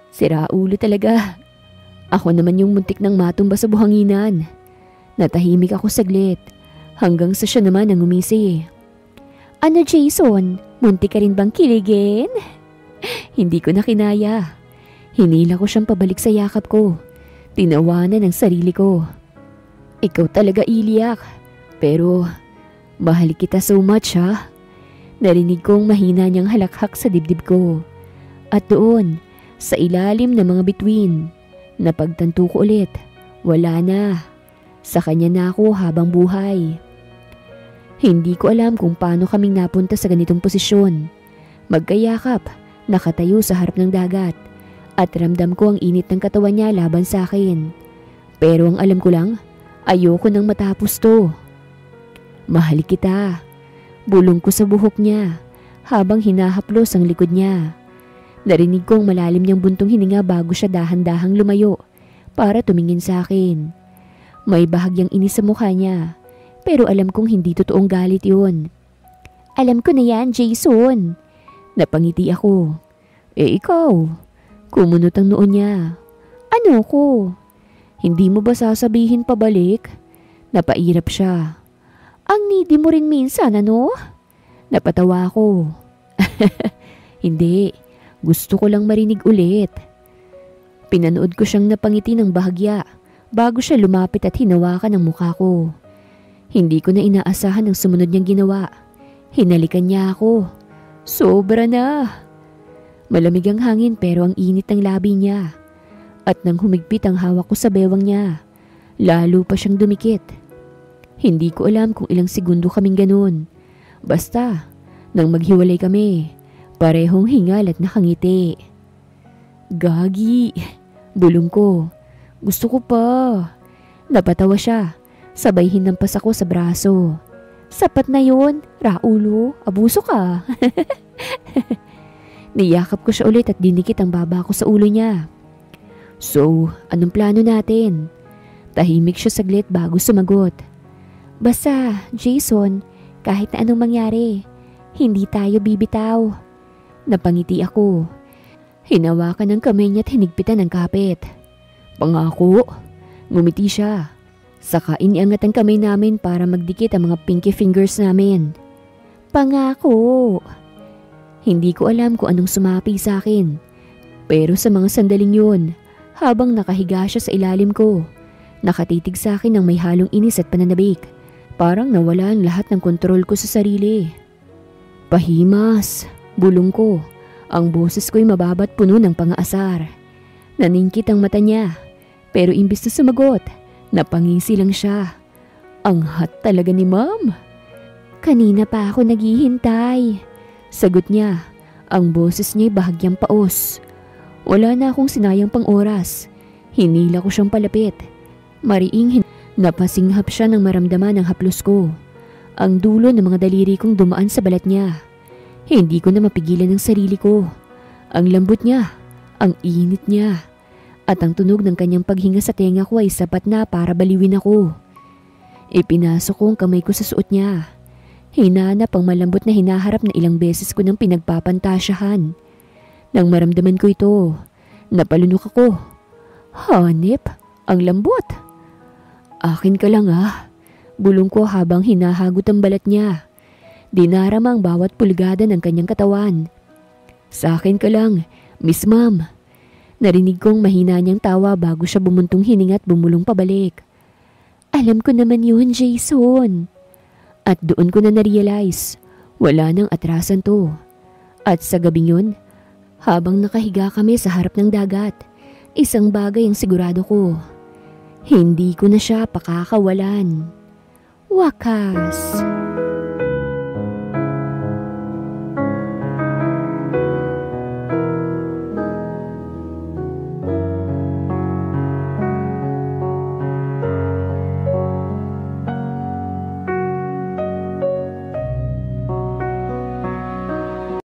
Sira ulo talaga. Ako naman yung muntik ng matumba sa buhanginan. Natahimik ako saglit. Hanggang sa siya naman ang umisi. Ano, Jason? Muntik ka rin bang kiligin? Hindi ko na kinaya. Hinila ko siyang pabalik sa yakap ko. Tinawanan ang sarili ko. Ikaw talaga, Ilyak. Pero, mahal kita so much, ha? Narinig kong mahina niyang halakhak sa dibdib ko. At doon, sa ilalim ng mga bituin, napagtanto ko ulit. Wala na. Sa kanya na ako habang buhay. Hindi ko alam kung paano kaming napunta sa ganitong posisyon. Magkayakap, nakatayo sa harap ng dagat at ramdam ko ang init ng katawan niya laban sa akin. Pero ang alam ko lang, ayoko nang matapos to. Mahal kita. Bulong ko sa buhok niya habang hinahaplos ang likod niya. Narinig kong malalim niyang buntong hininga bago siya dahan-dahang lumayo para tumingin sa akin. May bahagyang inis sa mukha niya, pero alam kong hindi totoong galit yun. Alam ko na yan, Jason. Napangiti ako. Ikaw? Kumunot ang noo niya. Ano ko? Hindi mo ba sasabihin pabalik? Napairap siya. Ang needy mo rin minsan, ano? Napatawa ako. Hindi. Gusto ko lang marinig ulit. Pinanood ko siyang napangiti ng bahagya bago siya lumapit at hinawakan ang mukha ko. Hindi ko na inaasahan ang sumunod niyang ginawa. Hinalikan niya ako. Sobra na. Malamig ang hangin pero ang init ng labi niya. At nang humigpit ang hawak ko sa bewang niya, lalo pa siyang dumikit. Hindi ko alam kung ilang segundo kaming ganun. Basta, nang maghiwalay kami, parehong hingal at nakangiti. Gagi, bulong ko. Gusto ko pa. Napatawa siya, sabay hinampas ako sa braso. Sapat na yun, Raulo, abuso ka. Niyakap ko siya ulit at dinikit ang baba ko sa ulo niya. So, anong plano natin? Tahimik siya saglit bago sumagot. Basta, Jason, kahit na anong mangyari, hindi tayo bibitaw. Napangiti ako. Hinawakan ng kamay niya at hinigpitan ng kapit. Pangako. Ngumiti siya. Saka iniangat ang kamay namin para magdikit ang mga pinky fingers namin. Pangako. Hindi ko alam kung anong sumapi sa akin. Pero sa mga sandaling yun, habang nakahiga siya sa ilalim ko, nakatitig sa akin ng may halong inis at pananabik. Parang nawala ang lahat ng kontrol ko sa sarili. Pahimas, bulong ko. Ang boses ko'y mababat puno ng pang-aasar. Naningkit ang mata niya, pero imbis na sumagot, napangisi lang siya. Ang hot talaga ni Ma'am. Kanina pa ako naghihintay. Sagot niya, ang boses niya'y bahagyang paos. Wala na akong sinayang pang oras. Hinila ko siyang palapit. Mariing napasinghap siya nang maramdaman ang haplos ko. Ang dulo ng mga daliri kong dumaan sa balat niya. Hindi ko na mapigilan ang sarili ko. Ang lambot niya, ang init niya, at ang tunog ng kanyang paghinga sa tenga ko ay sapat na para baliwin ako. Ipinasok ko ang kamay ko sa suot niya. Hinanap ang malambot na hinaharap na ilang beses ko nang pinagpapantasyahan. Nang maramdaman ko ito, napalunok ako. Hanip, ang lambot. Akin ka lang bulong ko habang hinahagot ang balat niya. Dinarama ang bawat pulgada ng kanyang katawan. Sa akin ka lang, Miss Ma'am. Narinig kong mahina niyang tawa bago siya bumuntong hininga at bumulong pabalik. Alam ko naman yun, Jason. At doon ko na narealize, wala nang atrasan to. At sa gabing yun, habang nakahiga kami sa harap ng dagat, isang bagay ang sigurado ko. Hindi ko na siya pakakawalan. Wakas.